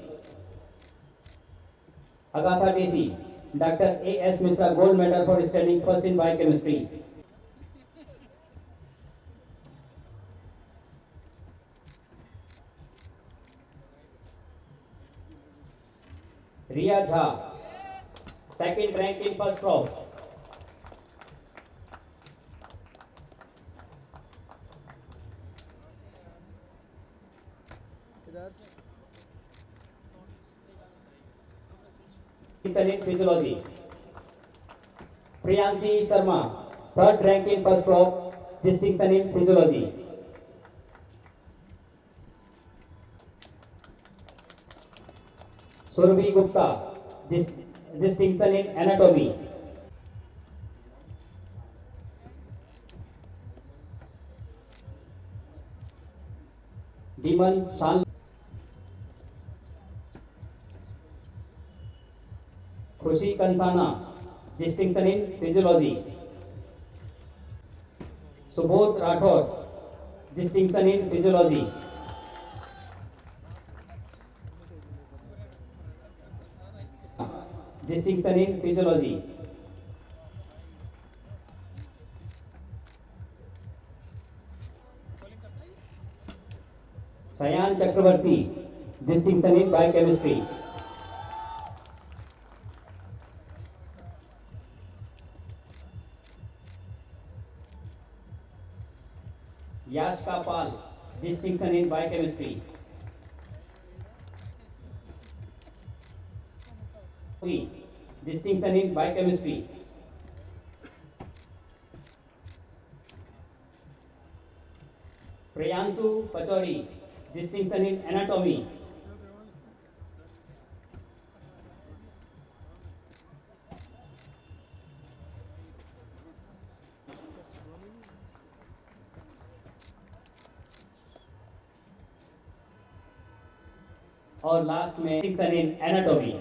Agatha Desi, Dr. A.S. Mishra gold medal for standing first in biochemistry. Riya Jha, second rank in first prof. Distinction in physiology. Priyanshi Sharma, third rank in first prof, distinction in physiology. Surabhi Gupta, distinction in anatomy. Diman Shan, Khushi Kansana, distinction in physiology. Subodh Rathore, distinction in physiology. Distinction in physiology. Sayan Chakraborty, distinction in biochemistry. Yashika Pal, distinction in biochemistry. Distinction in biochemistry. Priyanshu Pachauri, distinction in anatomy. और last में distinction in anatomy.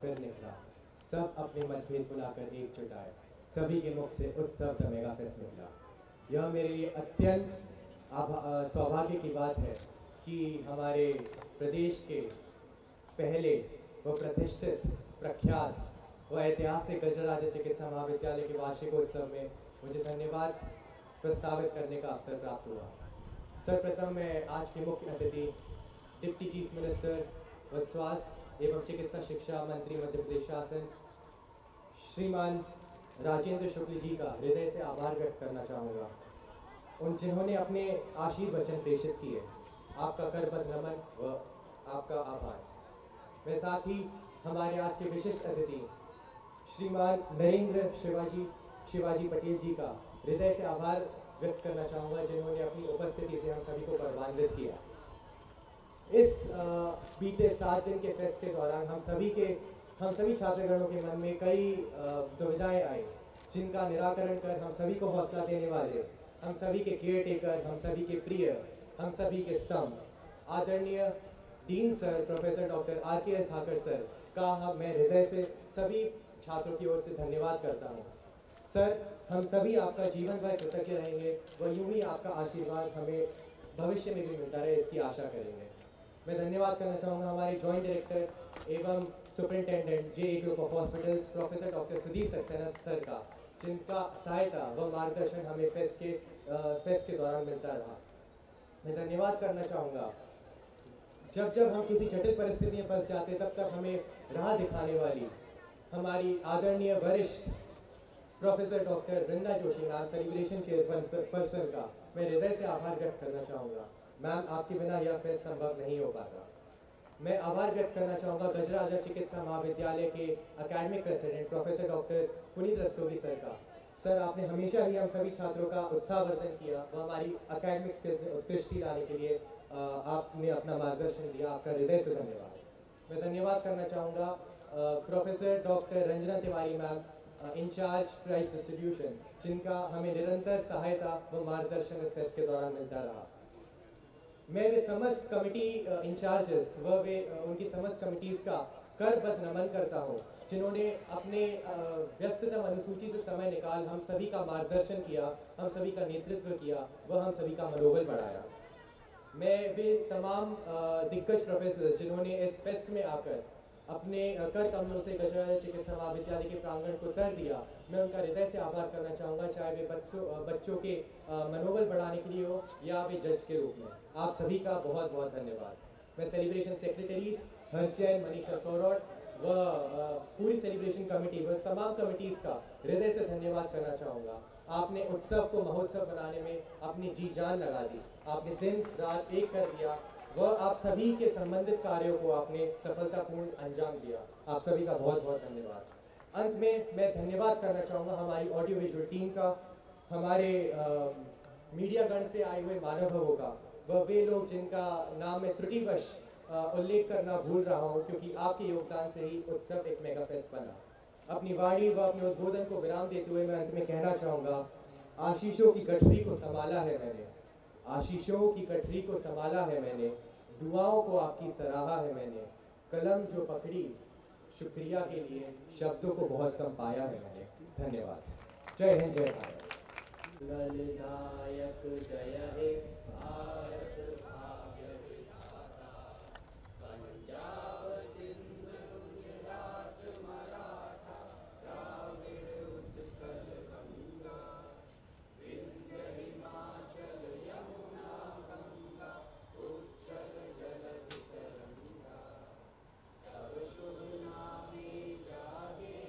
फिर निकला, सब अपने मतभेद बुलाकर एकजुट आए, सभी के मुख से उत्सव द मेगा फेस्ट निकला। यह मेरे लिए अत्यंत सौभाग्य की बात है कि हमारे प्रदेश के पहले व प्रतिष्ठित, प्रख्यात व ऐतिहासिक गजराज चिकित्सा महाविद्यालय के वार्षिकोत्सव में मुझे धन्यवाद प्रस्तावित करने का अवसर प्राप्त हुआ। सर्वप्रथम मैं आज के मुख्य अतिथि डिप्टी चीफ मिनिस्टर व स्वास्थ्य एवं चिकित्सा शिक्षा मंत्री मध्य प्रदेश शासन श्रीमान राजेंद्र शुक्ल जी का हृदय से आभार व्यक्त करना चाहूँगा, उन जिन्होंने अपने आशीर्वचन प्रेषित किए। आपका करबद्ध नमन व आपका आभार। मैं साथ ही हमारे आज के विशिष्ट अतिथि श्रीमान नरेंद्र शिवाजी पटेल जी का हृदय से आभार व्यक्त करना चाहूँगा, जिन्होंने अपनी उपस्थिति से हम सभी को गौरवान्वित किया। इस बीते 7 दिन के फेस्ट के दौरान हम सभी छात्रगणों के मन में कई दुविधाएं आई, जिनका निराकरण कर हम सभी को हौसला देने वाले, हम सभी के केयर टेकर, हम सभी के प्रिय, हम सभी के स्तंभ आदरणीय dean sir professor doctor RKS Thakar sir का मैं हृदय से सभी छात्रों की ओर से धन्यवाद करता हूँ। सर, हम सभी आपका जीवन भर कृतज्ञ रहेंगे व यूं ही आपका आशीर्वाद हमें भविष्य में भी मिलता रहे, इसकी आशा करेंगे। मैं धन्यवाद करना चाहूँगा हमारे जॉइंट डायरेक्टर एवं superintendent JA group of hospitals professor doctor Sudeep Saxena sir का, जिनका सहायता व मार्गदर्शन हमें फेस्ट के दौरान मिलता रहा। मैं धन्यवाद करना चाहूँगा जब हम किसी जटिल परिस्थिति में फंस जाते तब हमें राह दिखाने वाली हमारी आदरणीय वरिष्ठ professor doctor Vrinda Joshi ma'am, celebration chairperson का मैं हृदय से आभार व्यक्त करना चाहूँगा। मैम, आपके बिना यह फेस्ट संभव नहीं हो पाता। मैं आभार व्यक्त करना चाहूँगा गजराज चिकित्सा महाविद्यालय के academic president professor doctor Puneet Rastogi sir का। सर, आपने हमेशा ही हम सभी छात्रों का उत्साहवर्धन किया व हमारी एकेडमिक स्किल्स में उत्कृष्टि लाने के लिए आपने अपना मार्गदर्शन दिया। आपका हृदय से धन्यवाद। मैं धन्यवाद करना चाहूँगा professor doctor Ranjana Tiwari ma'am, in charge price distribution, जिनका हमें निरंतर सहायता व मार्गदर्शन इस फेस्ट के दौरान मिलता रहा। मैं वे समस्त कमेटी इंचार्जेस व वे उनकी समस्त कमिटीज़ का करबद्ध नमन करता हूँ, जिन्होंने अपने व्यस्ततम अनुसूची से समय निकाल हम सभी का मार्गदर्शन किया, हम सभी का नेतृत्व किया व हम सभी का मनोबल बढ़ाया। मैं वे तमाम दिग्गज प्रोफेसर जिन्होंने इस फेस्ट में आकर अपने कर कमलों से गजराज चिकित्सा महाविद्यालय के प्रांगण को तर दिया, मैं उनका हृदय से आभार करना चाहूँगा, चाहे वे बच्चों के मनोबल बढ़ाने के लिए हो या वे जज के रूप में। आप सभी का बहुत बहुत धन्यवाद। मैं सेलिब्रेशन सेक्रेटरीज हर्ष जैन, मनीषा सोरौट व पूरी सेलिब्रेशन कमेटी व तमाम कमिटीज़ का हृदय से धन्यवाद करना चाहूँगा। आपने उत्सव को महोत्सव बनाने में अपनी जी जान लगा दी, आपने दिन रात एक कर दिया व आप सभी के संबंधित कार्यों को आपने सफलतापूर्ण अंजाम दिया। आप सभी का बहुत बहुत धन्यवाद। अंत में मैं धन्यवाद करना चाहूँगा हमारी ऑडियो विजुअल टीम का, हमारे मीडिया गण से आए हुए मानव भवों का व वे लोग जिनका नाम मैं त्रुटिवश उल्लेख करना भूल रहा हूँ, क्योंकि आपके योगदान से ही उत्सव एक मेगा फेस्ट बना। अपनी वाणी व अपने उद्बोधन को विराम देते हुए मैं अंत में कहना चाहूँगा, आशीषों की गठरी को संभाला है मैंने, आशीषों की गठरी को संभाला है मैंने, दुआओं को आपकी सराहा है मैंने, कलम जो पकड़ी शुक्रिया के लिए, शब्दों को बहुत कम पाया है मैंने। धन्यवाद। जय हिंद, जय भारत। मंगलदायक जय हे भारत भाग्य विधाता, पंजाब सिंध गुजरात मराठा द्राविड़ उत्कल गंगा, विंध्य हिमाचल यमुना गंगा, उच्छल जलधि तरंगा, तब शुभ नामे जागे,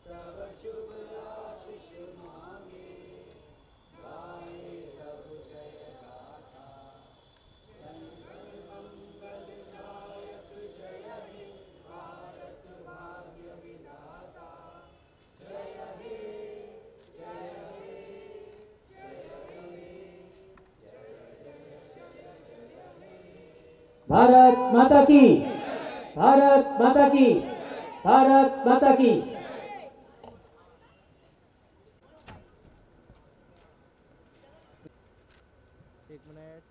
तब शुभ आशीष मांगे, गाए तब जय गाथा, जनगण मंगलदायक जय हे भारत भाग्य विधाता, जय हे जय हे जय हे जय हे। भारत माता की, भारत माता की, भारत माता की। एक मिनट।